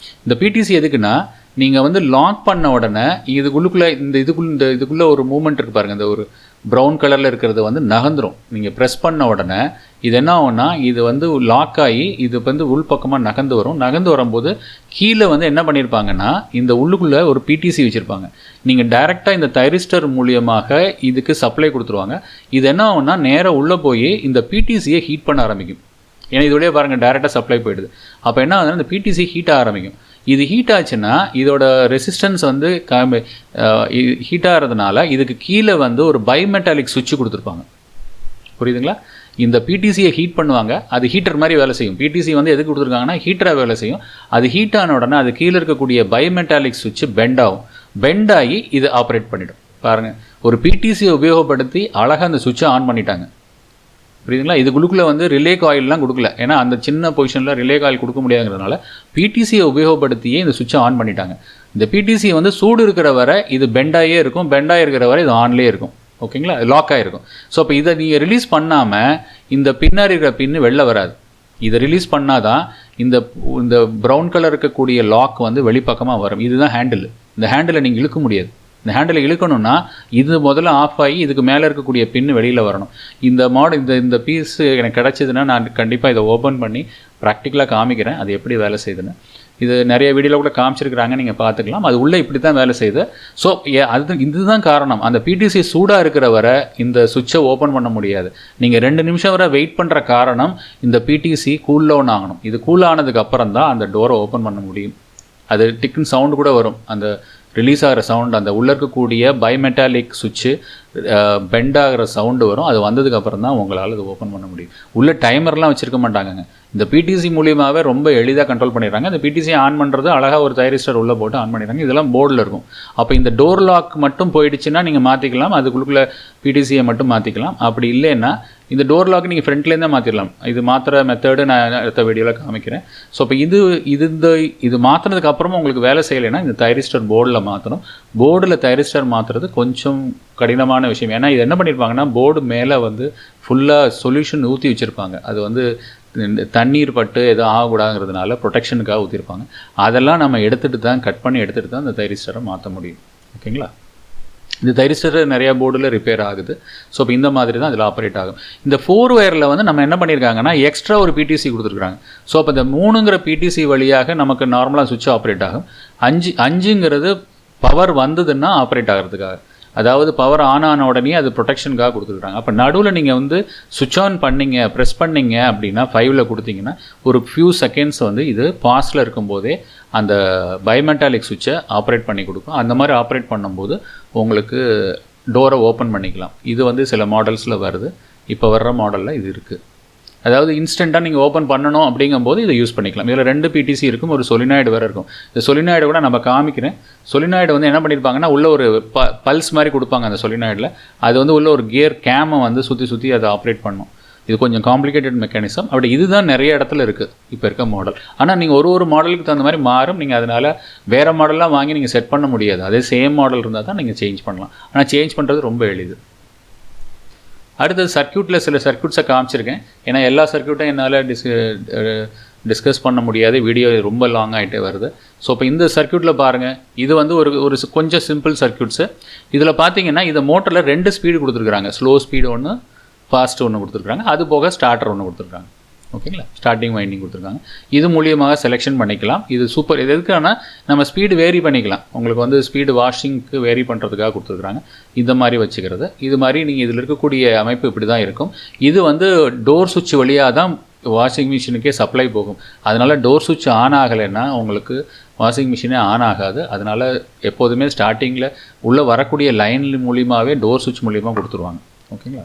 இந்த பிடிசி எதுக்குன்னா, நீங்கள் வந்து லாக் பண்ண உடனே இதுக்குள்ளே இதுக்குள்ளே ஒரு மூமெண்ட் இருக்குது பாருங்கள். இந்த ஒரு ப்ரௌன் கலரில் இருக்கிறது வந்து நகர்ந்துடும். நீங்கள் ப்ரெஸ் பண்ண உடனே இது என்ன ஆகும்னா, இது வந்து லாக் ஆகி இது வந்து உள்பக்கமாக நகர்ந்து வரும். நகர்ந்து வரும்போது கீழே வந்து என்ன பண்ணியிருப்பாங்கன்னா, இந்த உள்ளுக்குள்ளே ஒரு பிடிசி வச்சுருப்பாங்க. நீங்கள் டைரெக்டாக இந்த தைரிஸ்டர் மூலியமாக இதுக்கு சப்ளை கொடுத்துருவாங்க. இது என்ன ஆகும்னா, நேராக உள்ளே போய் இந்த பிடிசியை ஹீட் பண்ண ஆரம்பிக்கும். ஏன்னா இதோடய பாருங்கள் டைரெக்டாக சப்ளை போயிடுது. அப்போ என்ன ஆகுதுன்னா, இந்த பிடிசி ஹீட் ஆரம்பிக்கும். இது ஹீட் ஆச்சுன்னா இதோட ரெசிஸ்டன்ஸ் வந்து ஹீட் ஆகிறதுனால இதுக்கு கீழே வந்து ஒரு பைமெட்டாலிக் சுவிட்ச் கொடுத்துருப்பாங்க. புரியுதுங்களா? இந்த பிடிசியை ஹீட் பண்ணுவாங்க. அது ஹீட்டர் மாதிரி வேலை செய்யும். பிடிசி வந்து எதுக்கு கொடுத்துருக்காங்கன்னா ஹீட்டராக வேலை செய்யும். அது ஹீட் ஆன உடனே அது கீழே இருக்கக்கூடிய பைமெட்டாலிக் சுவிட்ச் பெண்ட் ஆகும். பெண்ட் ஆகி இது ஆப்ரேட் பண்ணிவிடும். பாருங்கள், ஒரு பிடிசியை உபயோகப்படுத்தி அழகாக அந்த சுவிட்சை ஆன் பண்ணிட்டாங்க. புரியுதுங்களா? இதுக்குள்ளுக்குள்ளே வந்து ரிலே காயிலெலாம் கொடுக்கல. ஏன்னா அந்த சின்ன பொசிஷனில் ரிலே காயில் கொடுக்க முடியாதுங்கிறதுனால பிடிசியை உபயோகப்படுத்தியே இந்த சுவிட்சை ஆன் பண்ணிட்டாங்க. இந்த பிடிசி வந்து சூடு இருக்கிற வரை இது பெண்டாயே இருக்கும். பெண்டாக இருக்கிற வரை இது ஆன்லேயே இருக்கும். ஓகேங்களா? லாக் ஆகிருக்கும். ஸோ அப்போ இதை நீங்கள் ரிலீஸ் பண்ணாமல் இந்த பின்னாடி இருக்கிற பின்னு வெளில வராது. இதை ரிலீஸ் பண்ணால் தான் இந்த ப்ரௌன் கலர் இருக்கக்கூடிய லாக் வந்து வெளிப்பக்கமாக வரும். இதுதான் ஹேண்டில். இந்த ஹேண்டிலை நீங்கள் இழுக்க முடியாது. இந்த ஹேண்டில் இழுக்கணும்னா இது முதல்ல ஆஃப் ஆகி இதுக்கு மேலே இருக்கக்கூடிய பின்னு வெளியில் வரணும். இந்த பீஸ் எனக்கு கிடச்சிதுன்னா நான் கண்டிப்பாக இதை ஓப்பன் பண்ணி ப்ராக்டிக்கலாக காமிக்கிறேன் அது எப்படி வேலை செய்யுதுன்னு. இது நிறைய வீடியோவில் கூட காமிச்சிருக்கிறாங்க, நீங்கள் பார்த்துக்கலாம். அது உள்ளே இப்படி தான் வேலை செய்யுது. ஸோ இதுதான் காரணம். அந்த பிடிசி சூடாக இருக்கிற வரை இந்த சுவிட்சை ஓப்பன் பண்ண முடியாது. நீங்கள் 2 நிமிஷம் வரை வெயிட் பண்ணுற காரணம் இந்த பிடிசி கூல் டவுன் ஆகணும். இது கூல் ஆனதுக்கு அப்புறம் தான் அந்த டோரை ஓப்பன் பண்ண முடியும். அது டிக்குன்னு சவுண்டு கூட வரும். அந்த ரிலீஸ் ஆகிற சவுண்டு, அந்த உள்ளே இருக்கக்கூடிய பைமெட்டாலிக் சுவிட்சு பெண்ட் ஆகிற சவுண்டு வரும். அது வந்ததுக்கப்புறம் தான் உங்களால் அது ஓப்பன் பண்ண முடியும். உள்ள டைமர்லாம் வச்சுருக்க மாட்டாங்கங்க. இந்த பிடிசி மூலியமாகவே ரொம்ப எளிதாக கண்ட்ரோல் பண்ணிடுறாங்க. இந்த பிடிசியை ஆன் பண்ணுறது அழகாக ஒரு தைரிஸ்டர் உள்ளே போட்டு ஆன் பண்ணிடுறாங்க. இதெல்லாம் போர்டில் இருக்கும். அப்போ இந்த டோர் லாக் மட்டும் போயிடுச்சுன்னா நீங்கள் மாற்றிக்கலாம். அதுக்குள்ளே பிடிசியை மட்டும் மாற்றிக்கலாம். அப்படி இல்லைன்னா இந்த டோர் லாக் நீங்கள் ஃப்ரண்ட்லேருந்து தான் மாற்றிடலாம். இது மாற்றுற மெத்தடு நான் அடுத்த வீடியோவில் காமிக்கிறேன். ஸோ இப்போ இது மாற்றினதுக்கு அப்புறமா உங்களுக்கு வேலை செய்யலைன்னா இந்த தைரிஸ்டர் போர்டில் மாற்றணும். போர்டில் தைரிஸ்டர் மாற்றுறது கொஞ்சம் கடினமான விஷயம். ஏன்னா இது என்ன பண்ணியிருப்பாங்கன்னா, போர்டு மேலே வந்து ஃபுல்லாக சொல்யூஷன் ஊற்றி வச்சுருப்பாங்க. அது வந்து தண்ணீர் பட்டு எதுவும் ஆகக்கூடாதுங்கிறதுனால ப்ரொடெக்ஷனுக்காக ஊற்றிருப்பாங்க. அதெல்லாம் நம்ம கட் பண்ணி எடுத்துகிட்டு தான் இந்த தைரிஸ்டரை மாற்ற முடியும். ஓகேங்களா? இந்த தைரிஸ்டர் நிறையா போர்டில் ரிப்பேர் ஆகுது. ஸோ இப்போ இந்த மாதிரி தான் இதில் ஆப்ரேட் ஆகும். இந்த 4 ஒயரில் வந்து நம்ம என்ன பண்ணியிருக்காங்கன்னா எக்ஸ்ட்ரா ஒரு பிடிசி கொடுத்துருக்குறாங்க. ஸோ அப்போ இந்த 3ங்கிற பிடிசி வழியாக நமக்கு நார்மலாக சுவிட்ச் ஆப்ரேட் ஆகும். 5ங்கிறது பவர் வந்ததுன்னா ஆப்ரேட் ஆகிறதுக்காக, அதாவது பவர் ஆன் ஆன உடனே அது ப்ரொடெக்ஷனுக்காக கொடுத்துருக்காங்க. அப்போ நடுவில் நீங்கள் வந்து சுவிட்ச் ஆன் பண்ணிங்க, ப்ரெஸ் பண்ணிங்க அப்படின்னா 5ல் கொடுத்தீங்கன்னா ஒரு ஃபியூ செகண்ட்ஸ் வந்து இது பாஸில் இருக்கும்போதே அந்த பைமெட்டாலிக் சுவிட்சை ஆப்ரேட் பண்ணி கொடுக்கும். அந்த மாதிரி ஆப்ரேட் பண்ணும்போது உங்களுக்கு டோரை ஓப்பன் பண்ணிக்கலாம். இது வந்து சில மாடல்ஸில் வருது. இப்போ வர்ற மாடலில் இது இருக்குது. அதாவது இன்ஸ்டண்ட்டாக நீங்கள் ஓப்பன் பண்ணணும் அப்படிங்கும்போது இதை யூஸ் பண்ணிக்கலாம். இதில் 2 பிடிசி இருக்கும், ஒரு சொலினாய்டு வேறு இருக்கும். இந்த சொலினாய்டு கூட நம்ம காமிக்கிறேன். சொலினாய்டு வந்து என்ன பண்ணியிருப்பாங்கன்னா உள்ளே ஒரு பல்ஸ் மாதிரி கொடுப்பாங்க அந்த சொலினாய்டில். அது வந்து உள்ள ஒரு கியர் கேமை வந்து சுற்றி அதை ஆப்ரேட் பண்ணும். இது கொஞ்சம் காம்ப்ளிகேட்டட் மெக்கானிசம். அப்படி இதுதான் நிறைய இடத்துல இருக்குது இப்போ இருக்க மாடல். ஆனால் நீங்கள் ஒரு மாடலுக்கு தகுந்த மாதிரி மாறும். நீங்கள் அதனால் வேறு மாடல்லாம் வாங்கி நீங்கள் செட் பண்ண முடியாது. அதே சேம் மாடல் இருந்தால் தான் நீங்கள் சேஞ்ச் பண்ணலாம். ஆனால் சேஞ்ச் பண்ணுறது ரொம்ப எளிது. அடுத்தது சர்க்யூட்டில் சில சர்க்யூட்ஸை காமிச்சிருக்கேன். ஏன்னா எல்லா சர்க்யூட்டும் என்னால் டிஸ்கஸ் பண்ண முடியாது, வீடியோ ரொம்ப லாங் ஆகிட்டே வருது. ஸோ இப்போ இந்த சர்க்யூட்டில் பாருங்கள், இது வந்து ஒரு கொஞ்சம் சிம்பிள் சர்க்யூட்ஸு. இதில் பார்த்தீங்கன்னா இந்த மோட்டரில் 2 ஸ்பீடு கொடுத்துருக்குறாங்க. ஸ்லோ ஸ்பீடு ஒன்று, ஃபாஸ்ட் ஒன்று கொடுத்துருக்காங்க. அது போக ஸ்டார்டர் ஒன்று கொடுத்துருக்காங்க. ஓகேங்களா, ஸ்டார்டிங் வைண்டிங் கொடுத்துருக்காங்க. இது மூலியமாக செலெக்ஷன் பண்ணிக்கலாம். இது சூப்பர். இது எதுக்குன்னா நம்ம ஸ்பீடு வேரி பண்ணிக்கலாம். உங்களுக்கு வந்து ஸ்பீடு வாஷிங்க்கு வேரி பண்ணுறதுக்காக கொடுத்துருக்குறாங்க. இந்த மாதிரி வச்சுக்கிறது. இது மாதிரி நீங்கள் இதில் இருக்கக்கூடிய அமைப்பு இப்படி தான் இருக்கும். இது வந்து டோர் சுவிட்ச் வழியாக தான் வாஷிங் மிஷினுக்கே சப்ளை போகும். அதனால் டோர் சுவிட்ச் ஆன் ஆகலைன்னா உங்களுக்கு வாஷிங் மிஷினே ஆன் ஆகாது. அதனால் எப்போதுமே ஸ்டார்டிங்கில் உள்ளே வரக்கூடிய லைன் மூலியமாகவே டோர் சுவிட்ச் மூலியமாக கொடுத்துருவாங்க. ஓகேங்களா,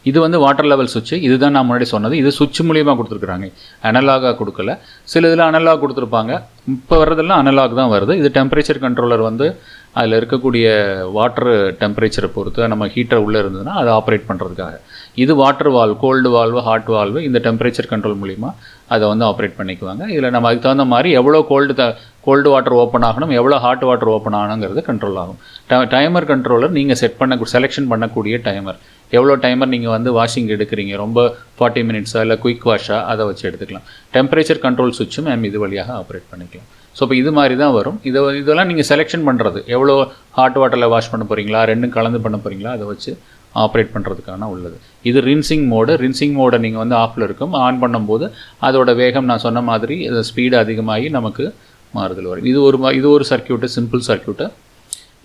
இது வந்து வாட்டர் லெவல் சுவிட்சு. இதுதான் நான் முன்னாடி சொன்னது. இது சுவிட்ச் மூலியமாக கொடுத்துருக்குறாங்க, அனலாகாக கொடுக்கல. சில இதில் அனலாக் கொடுத்துருப்பாங்க. இப்போ வர்றதெல்லாம் அனலாக் தான் வருது. இது டெம்பரேச்சர் கண்ட்ரோலர் வந்து அதில் இருக்கக்கூடிய வாட்டர் டெம்பரேச்சரை பொறுத்து நம்ம ஹீட்டர் உள்ளே இருந்ததுன்னா அதை ஆப்ரேட் பண்ணுறதுக்காக. இது water valve, cold valve, hot valve. இந்த டெம்பரேச்சர் கண்ட்ரோல் மூலிமா அதை வந்து ஆப்ரேட் பண்ணிக்குவாங்க. இதில் நம்ம அதுக்கு தகுந்த மாதிரி எவ்வளோ கோல்டு வாட்டர் ஓப்பன் ஆகணும், எவ்வளோ ஹாட் வாட்டர் ஓப்பன் ஆகணுங்கிறது கண்ட்ரோல் ஆகும். டைமர் கண்ட்ரோலர் நீங்கள் செலெக்ஷன் பண்ணக்கூடிய டைமர். எவ்வளோ டைமர் நீங்கள் வந்து வாஷிங் எடுக்கிறீங்க, ரொம்ப 40 மினிட்ஸாக இல்லை குயிக் வாஷாக, அதை வச்சு எடுத்துக்கலாம். டெம்பரேச்சர் கண்ட்ரோல் சுவிட்சும் நம்ம இது வழியாக ஆப்ரேட் பண்ணிக்கலாம். ஸோ இப்போ இது மாதிரி தான் வரும். இதெல்லாம் நீங்கள் செலெக்ஷன் பண்ணுறது, எவ்வளோ ஹாட் வாட்டரில் வாஷ் பண்ண போகிறீங்களா, ரெண்டும் கலந்து பண்ண போகிறீங்களா, அதை வச்சு ஆப்ரேட் பண்ணுறதுக்கான உள்ளது. இது ரின்சிங் மோடு. ரின்சிங் மோடை நீங்கள் வந்து ஆஃபில் இருக்கும். ஆன் பண்ணும்போது அதோட வேகம் நான் சொன்ன மாதிரி ஸ்பீடு அதிகமாகி நமக்கு மாறுதல் வரும். இது ஒரு சர்க்யூட்டு, சிம்பிள் சர்க்யூட்டு.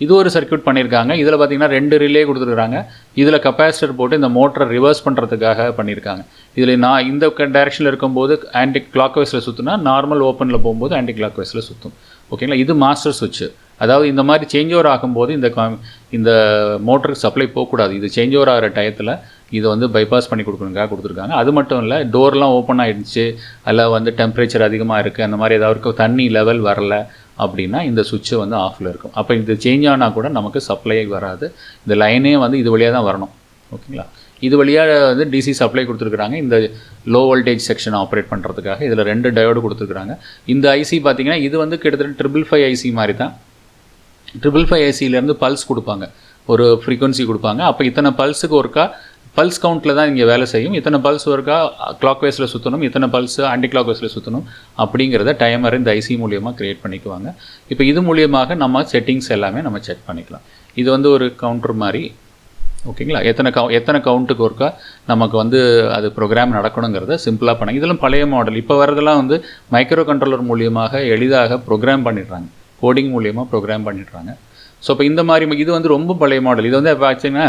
இது ஒரு சர்க்யூட் பண்ணியிருக்காங்க. இதில் பார்த்தீங்கன்னா 2 ரிலே கொடுத்துருக்குறாங்க. இதில் கெப்பாசிட்டர் போட்டு இந்த மோட்டரை ரிவர்ஸ் பண்ணுறதுக்காக பண்ணியிருக்காங்க. இதில் நான் இந்த டைரெக்ஷனில் இருக்கும்போது ஆன்டி கிளாக் வைஸில் சுற்றினா, நார்மல் ஓப்பனில் போகும்போது ஆன்டி கிளாக் வைஸில் சுற்றும். ஓகேங்களா, இது மாஸ்டர் சுவிட்சு. அதாவது இந்த மாதிரி சேஞ்ச் ஓவர் ஆகும்போது இந்த மோட்டருக்கு சப்ளை போகக்கூடாது. இது சேஞ்ச் ஓவர் ஆகிற டயத்தில் இதை வந்து பைபாஸ் பண்ணி கொடுக்கணுங்காக கொடுத்துருக்காங்க. அது மட்டும் இல்லை, டோர்லாம் ஓப்பன் ஆகிடுச்சு, அதில் வந்து டெம்பரேச்சர் அதிகமாக இருக்குது, அந்த மாதிரி ஏதாவது தண்ணி லெவல் வரல அப்படின்னா இந்த சுவிட்சு வந்து ஆஃபில் இருக்கும். அப்போ இது சேஞ்ச் ஆனால் கூட நமக்கு சப்ளை வராது. இந்த லைனே வந்து இது வழியாக தான் வரணும். ஓகேங்களா, இது வழியாக வந்து டிசி சப்ளை கொடுத்துருக்குறாங்க. இந்த லோ வோல்டேஜ் செக்ஷன் ஆப்ரேட் பண்ணுறதுக்காக இதில் 2 டயோடு கொடுத்துருக்குறாங்க. இந்த ஐசி பார்த்திங்கன்னா இது வந்து கிட்டத்தட்ட 555 ஐசி மாதிரி தான். 555 ஐசியிலேருந்து பல்ஸ் கொடுப்பாங்க, ஒரு ஃப்ரீக்வன்சி கொடுப்பாங்க. அப்போ இத்தனை பல்ஸுக்கு ஒருக்கா பல்ஸ் கவுண்ட்டில் தான் இங்கே வேலை செய்யும். இத்தனை பல்ஸ் ஒருக்கா கிளாக் வைஸில் சுற்றணும், இத்தனை பல்ஸு ஆன்டி கிளாக் வைஸில் சுற்றணும் அப்படிங்கிறத டைமர் இந்த ஐசி மூலியமாக க்ரியேட் பண்ணிக்குவாங்க. இப்போ இது மூலியமாக நம்ம செட்டிங்ஸ் எல்லாமே நம்ம செக் பண்ணிக்கலாம். இது வந்து ஒரு கவுண்டர் மாதிரி. ஓகேங்களா, எத்தனை கவுண்ட்டுக்கு ஒருக்கா நமக்கு வந்து அது ப்ரோக்ராம் நடக்கணுங்கிறத சிம்பிளாக பண்ணாங்க. இதெல்லாம் பழைய மாடல். இப்போ வரதெல்லாம் வந்து மைக்ரோ கண்ட்ரோலர் மூலியமாக எளிதாக ப்ரோக்ராம் பண்ணிடுறாங்க, கோடிங் மூலியமாக ப்ரோக்ராம் பண்ணிடுறாங்க. ஸோ இப்போ இந்த மாதிரி இது வந்து ரொம்ப பழைய மாடல். இது வந்து பார்த்தீங்கன்னா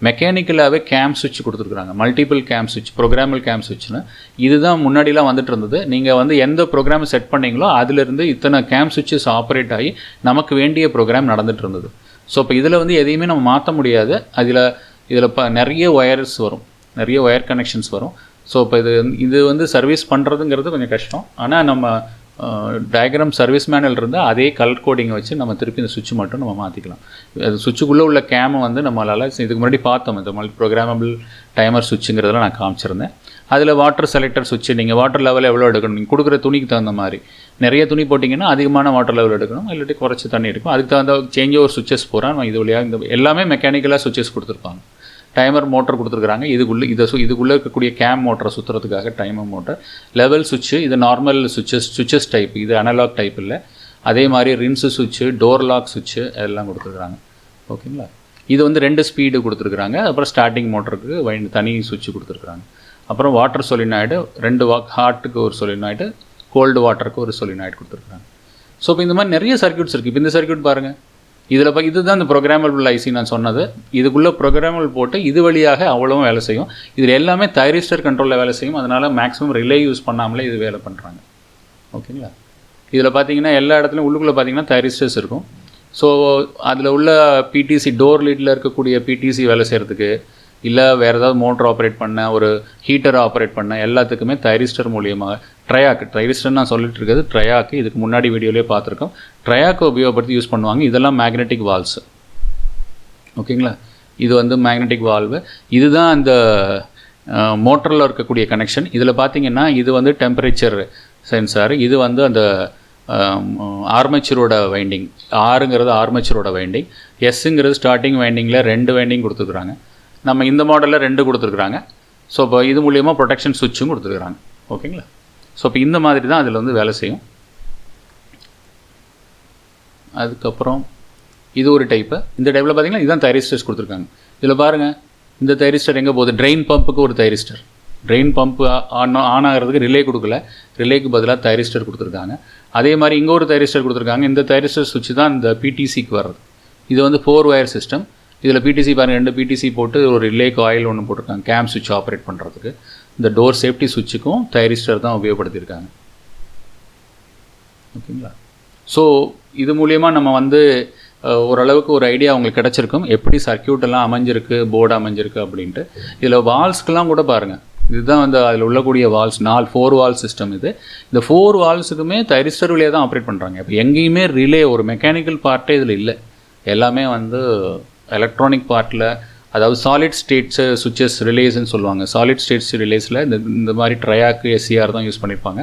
மெக்கானிக்கலாகவே கேம் சுவிட்ச் கொடுத்துருக்குறாங்க, மல்டிபிள் கேம் சுவிட்ச், ப்ரோக்ராமல் கேம் சுவிட்ச்னு. இதுதான் முன்னாடிலாம் வந்துட்டு இருந்தது. நீங்கள் வந்து எந்த ப்ரோக்ராம் செட் பண்ணிங்களோ அதிலிருந்து இத்தனை கேம் சுவிட்சஸ் ஆப்ரேட் ஆகி நமக்கு வேண்டிய ப்ரோக்ராம் நடந்துகிட்டு இருந்தது. ஸோ இப்போ இதில் வந்து எதையுமே நம்ம மாற்ற முடியாது. இதில் நிறைய ஒயர்ஸ் வரும், நிறைய ஒயர் கனெக்ஷன்ஸ் வரும். ஸோ இப்போ இது வந்து சர்வீஸ் பண்ணுறதுங்கிறது கொஞ்சம் கஷ்டம். ஆனால் நம்ம டயக்ராம் சர்வீஸ் மேனுவல் இருந்தால் அதே கலர் கோடிங்கை வச்சு நம்ம திருப்பி இந்த சுவிட்ச் மட்டும் நம்ம மாற்றிக்கலாம். அது சுவிட்சுக்குள்ளே உள்ள கேமை வந்து நம்மளால் இதுக்கு முன்னாடி பார்த்தோம், இந்த ப்ரோக்ராமபிள் டைமர் சுவிட்சுங்கிறதெல்லாம் நான் காமிச்சிருந்தேன். அதில் வாட்டர் செலக்டர் சுவிட்சு, நீங்கள் வாட்டர் லெவல் எவ்வளோ எடுக்கணும், நீங்கள் கொடுக்குற துணிக்கு தகுந்த மாதிரி. நிறைய துணி போட்டிங்கன்னா அதிகமான வாட்டர் லெவல் எடுக்கணும், இல்லாட்டி குறைச்சி தண்ணி எடுக்கும். அதுக்கு தகுந்த சேஞ்ச் ஓவர் சுவிட்சஸ் போகிறோம். இது வழியாக இந்த எல்லாமே மெக்கானிக்கலாக சுவிட்சஸ் கொடுத்துருப்பாங்க. டைமர் மோட்டர் கொடுத்துருக்குறாங்க. இதுக்குள்ளே இருக்கக்கூடிய கேம் மோட்டரை சுற்றுறதுக்காக டைமர் மோட்டர். லெவல் சுவிட்சு, இது நார்மல் சுவிட்சஸ் டைப், இது அனலாக் டைப் இல்லை. அதே மாதிரி ரின்ஸு சுவிட்சு, டோர் லாக் சுவிட்சு எல்லாம் கொடுத்துருக்குறாங்க. ஓகேங்களா, இது வந்து 2 ஸ்பீடு கொடுத்துருக்குறாங்க. அப்புறம் ஸ்டார்டிங் மோட்டருக்கு தனி சுவிட்சு கொடுத்துருக்குறாங்க. அப்புறம் வாட்டர் சொலினாய்டு, 2 ஹாட்டுக்கு ஒரு சொலினாய்டு, கோல்டு வாட்டருக்கு ஒரு சொலினாய்டு கொடுத்துருக்குறாங்க. ஸோ இப்போ இந்த மாதிரி நிறைய சர்க்யூட்ஸ் இருக்குது. இப்போ இந்த சர்க்யூட் பாருங்கள், இதுதான் இந்த ப்ரோக்ராமபிள் ஐசி நான் சொன்னது. இதுக்குள்ளே ப்ரோக்ராமபிள் போட்டு இது வழியாக அவ்வளவும் வேலை செய்யும். இதில் எல்லாமே தைரிஸ்டர் கண்ட்ரோலில் வேலை செய்யும். அதனால் மேக்ஸிமம் ரிலே யூஸ் பண்ணாமலே இது வேலை பண்ணுறாங்க. ஓகேங்களா, இதில் பார்த்தீங்கன்னா எல்லா இடத்துலையும் உள்ளுக்குள்ளே பார்த்தீங்கன்னா தைரிஸ்டர்ஸ் இருக்கும். ஸோ அதில் உள்ள பிடிசி, டோர் லீடில் இருக்கக்கூடிய பிடிசி வேலை செய்கிறதுக்கு, இல்லை வேறு ஏதாவது மோட்டர் ஆப்ரேட் பண்ண, ஒரு ஹீட்டரை ஆப்ரேட் பண்ண, எல்லாத்துக்குமே தைரிஸ்டர் மூலியமாக தைரிஸ்டர் நான் சொல்லிட்டு இருக்கிறது ட்ரையாக்கு. இதுக்கு முன்னாடி வீடியோலேயே பார்த்துருக்கோம். ட்ரையாக்கை உபயோகப்படுத்தி யூஸ் பண்ணுவாங்க. இதெல்லாம் மேக்னெட்டிக் வால்வ்ஸ். ஓகேங்களா, இது வந்து மேக்னெட்டிக் வால்வு. இதுதான் அந்த மோட்டரில் இருக்கக்கூடிய கனெக்ஷன். இதில் பார்த்தீங்கன்னா இது வந்து டெம்பரேச்சர் சென்சார், இது வந்து அந்த ஆர்மேச்சரோட வைண்டிங், ஆறுங்கிறது ஆர்மேச்சரோட வைண்டிங், எஸ்ஸுங்கிறது ஸ்டார்டிங் வைண்டிங்கில் 2 வைண்டிங் கொடுத்துருக்குறாங்க. நம்ம இந்த மாடலில் 2 கொடுத்துருக்குறாங்க. ஸோ இப்போ இது மூலிமா ப்ரொடெக்ஷன் சுவிட்சும் கொடுத்துருக்குறாங்க. ஓகேங்களா? ஸோ இப்போ இந்த மாதிரி தான் அதில் வந்து வேலை செய்யும். அதுக்கப்புறம் இது ஒரு டைப்பு. இந்த டைப்பில் பார்த்தீங்கன்னா இதுதான் தைரிஸ்டர்ஸ் கொடுத்துருக்காங்க. இதில் பாருங்கள், இந்த தைரிஸ்டர் எங்கே போகுது, ட்ரெயின் பம்புக்கு ஒரு தைரிஸ்டர். ட்ரெயின் பம்பு ஆன் ஆகிறதுக்கு ரிலே கொடுக்கல, ரிலேக்கு பதிலாக தைரிஸ்டர் கொடுத்துருக்காங்க. அதே மாதிரி இங்கே ஒரு தைரிஸ்டர் கொடுத்துருக்காங்க. இந்த தைரிஸ்டர் சுவிட்ச் தான் இந்த பிடிசிக்கு வர்றது. இது வந்து 4 வயர் சிஸ்டம். இதில் பிடிசி பாருங்கள், 2 பிடிசி போட்டு ஒரு ரிலே காயில் ஒன்று போட்டிருக்காங்க கேம் சுவிட்ச் ஆப்ரேட் பண்ணுறதுக்கு. இந்த டோர் சேஃப்டி சுவிட்சுக்கும் தைரிஸ்டர் தான் உபயோகப்படுத்தியிருக்காங்க. ஓகேங்களா? ஸோ இது மூலிமா நம்ம வந்து ஓரளவுக்கு ஒரு ஐடியா அவங்களுக்கு கிடச்சிருக்கும், எப்படி சர்க்கியூட் எல்லாம் அமைஞ்சிருக்கு, போர்டு அமைஞ்சிருக்கு அப்படின்ட்டு. இதில் வால்ஸ்க்கெலாம் கூட பாருங்கள், இதுதான் வந்து அதில் உள்ளக்கூடிய வால்ஸ், 4 வால் சிஸ்டம் இது. இந்த 4 வால்ஸுக்குமே தைரிஸ்டர் ரிலே தான் ஆப்ரேட் பண்ணுறாங்க. இப்போ எங்கேயுமே ரிலே ஒரு மெக்கானிக்கல் பார்ட்டே இதில் இல்லை, எல்லாமே வந்து எலக்ட்ரானிக் பார்ட்டில், அதாவது சாலிட் ஸ்டேட்ஸு சுவிச்சஸ் ரிலேஸ்ன்னு சொல்லுவாங்க. சாலிட் ஸ்டேட்ஸ் ரிலேஸில் இந்த மாதிரி ட்ரையாக்கு எஸ்சிஆர் தான் யூஸ் பண்ணியிருப்பாங்க.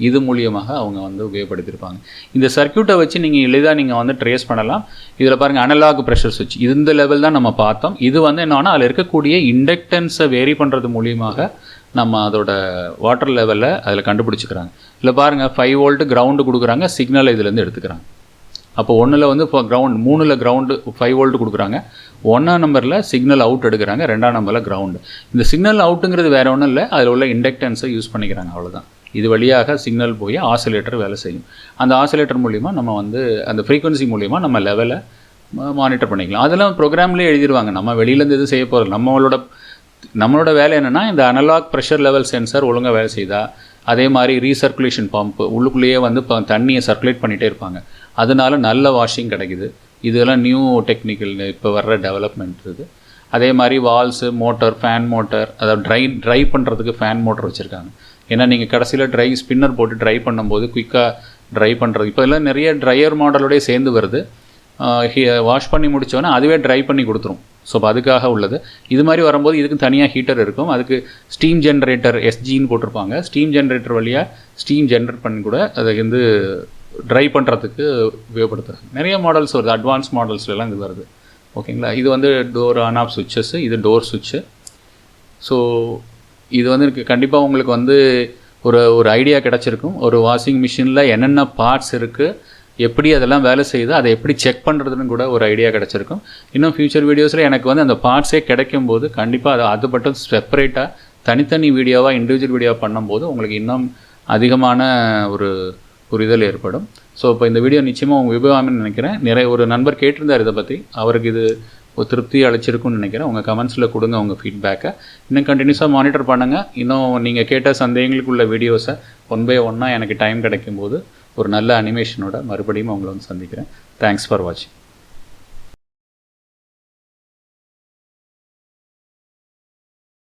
இது மூலியமாக அவங்க வந்து உபயோகப்படுத்தியிருப்பாங்க. இந்த சர்க்கியூட்டை வச்சு நீங்கள் எளிதாக நீங்கள் வந்து ட்ரேஸ் பண்ணலாம். இதில் பாருங்கள், அனலாக் ப்ரெஷர் சுவிட்ச், இந்த லெவல் தான் நம்ம பார்த்தோம். இது வந்து என்னன்னா அதில் இருக்கக்கூடிய இண்டக்டன்ஸை வேரி பண்ணுறது மூலியமாக நம்ம அதோட வாட்டர் லெவலில் அதில் கண்டுபிடிச்சிக்கிறாங்க. இதில் பாருங்கள், 5 வோல்ட்டு கிரவுண்டு கொடுக்குறாங்க, சிக்னலை இதுலேருந்து எடுத்துக்கிறாங்க. அப்போ 1ல் வந்து கிரவுண்ட், 3ல் கிரவுண்டு 5 வோல்ட் கொடுக்குறாங்க, 1ஆம் நம்பரில் சிக்னல் அவுட் எடுக்கிறாங்க, 2ஆம் நம்பரில் கிரவுண்டு. இந்த சிக்னல் அவுட்டுங்கிறது வேறு ஒன்றும் இல்லை, அதில் உள்ள இண்டக்டன்ஸை யூஸ் பண்ணிக்கிறாங்க, அவ்வளோதான். இது வழியாக சிக்னல் போய் ஆசிலேட்டர் வேலை செய்யும். அந்த ஆசிலேட்டர் மூலிமா நம்ம வந்து அந்த ஃப்ரீக்வன்சி மூலிமா நம்ம லெவலை மானிட்டர் பண்ணிக்கலாம். அதெல்லாம் ப்ரோக்ராம்லேயே எழுதிடுவாங்க, நம்ம வெளியிலேருந்து எதுவும் செய்ய போகிறது. நம்மளோட வேலை என்னென்னா இந்த அனலாக் ப்ரெஷர் லெவல் சென்சார் ஒழுங்காக வேலை செய்தா, அதே மாதிரி ரீசர்க்குலேஷன் பம்ப்பு உள்ளுக்குள்ளேயே வந்து தண்ணியை சர்க்குலேட் பண்ணிகிட்டே இருப்பாங்க, அதனால நல்ல வாஷிங் கிடைக்குது. இதெல்லாம் நியூ டெக்னிக்கல் இப்போ வர்ற டெவலப்மெண்ட் இது. அதே மாதிரி வால்ஸு, மோட்டர், ஃபேன் மோட்டர், அதாவது ட்ரை பண்ணுறதுக்கு ஃபேன் மோட்டர் வச்சுருக்காங்க. ஏன்னா நீங்கள் கடைசியில் ஸ்பின்னர் போட்டு ட்ரை பண்ணும்போது குயிக்காக ட்ரை பண்ணுறது, இப்போ எல்லாம் நிறைய ட்ரையர் மாடலோடய சேர்ந்து வருது. வாஷ் பண்ணி முடித்தோன்னே அதுவே ட்ரை பண்ணி கொடுத்துரும். ஸோ அதுக்காக உள்ளது. இது மாதிரி வரும்போது இதுக்கு தனியாக ஹீட்டர் இருக்கும், அதுக்கு ஸ்டீம் ஜென்ரேட்டர் எஸ்ஜின்னு போட்டிருப்பாங்க. ஸ்டீம் ஜென்ரேட்டர் வழியாக ஸ்டீம் ஜென்ரேட் பண்ணி கூட அதை வந்து ட்ரை பண்ணுறதுக்கு உபயோகப்படுத்துகிறாங்க. நிறைய மாடல்ஸ் வருது, அட்வான்ஸ் மாடல்ஸ்லாம் இது வருது. ஓகேங்களா? இது வந்து டோர் ஆன் ஆஃப் சுவிட்சஸ்ஸு, இது டோர் சுவிட்சு. ஸோ இது வந்து எனக்கு கண்டிப்பாக உங்களுக்கு வந்து ஒரு ஐடியா கிடச்சிருக்கும். ஒரு வாஷிங் மிஷினில் என்னென்ன பார்ட்ஸ் இருக்குது, எப்படி அதெல்லாம் வேலை செய்யுது, அதை எப்படி செக் பண்ணுறதுன்னு கூட ஒரு ஐடியா கிடச்சிருக்கும். இன்னும் ஃப்யூச்சர் வீடியோஸில் எனக்கு வந்து அந்த பார்ட்ஸே கிடைக்கும் போது கண்டிப்பாக அது மட்டும் செப்பரேட்டாக தனித்தனி வீடியோவாக இண்டிவிஜுவல் வீடியோவாக பண்ணும்போது உங்களுக்கு இன்னும் அதிகமான ஒரு புரிதல் ஏற்படும். ஸோ இப்போ இந்த வீடியோ நிச்சயமாக உங்கள் உபயோகம்னு நினைக்கிறேன். ஒரு நண்பர் கேட்டிருந்தார் இதை பற்றி, அவருக்கு இது ஒரு திருப்தி அளிச்சிருக்குன்னு நினைக்கிறேன். உங்கள் கமெண்ட்ஸில் கொடுங்க உங்கள் ஃபீட்பேக்கை. இன்னும் கண்டினியூஸாக மானிட்டர் பண்ணுங்கள். இன்னும் நீங்கள் கேட்ட சந்தேகங்களுக்குள்ள வீடியோஸை 1 by 1 எனக்கு டைம் கிடைக்கும்போது ஒரு நல்ல அனிமேஷனோட மறுபடியும் உங்களை வந்து சந்திக்கிறேன். தேங்க்ஸ் ஃபார் வாட்சிங்.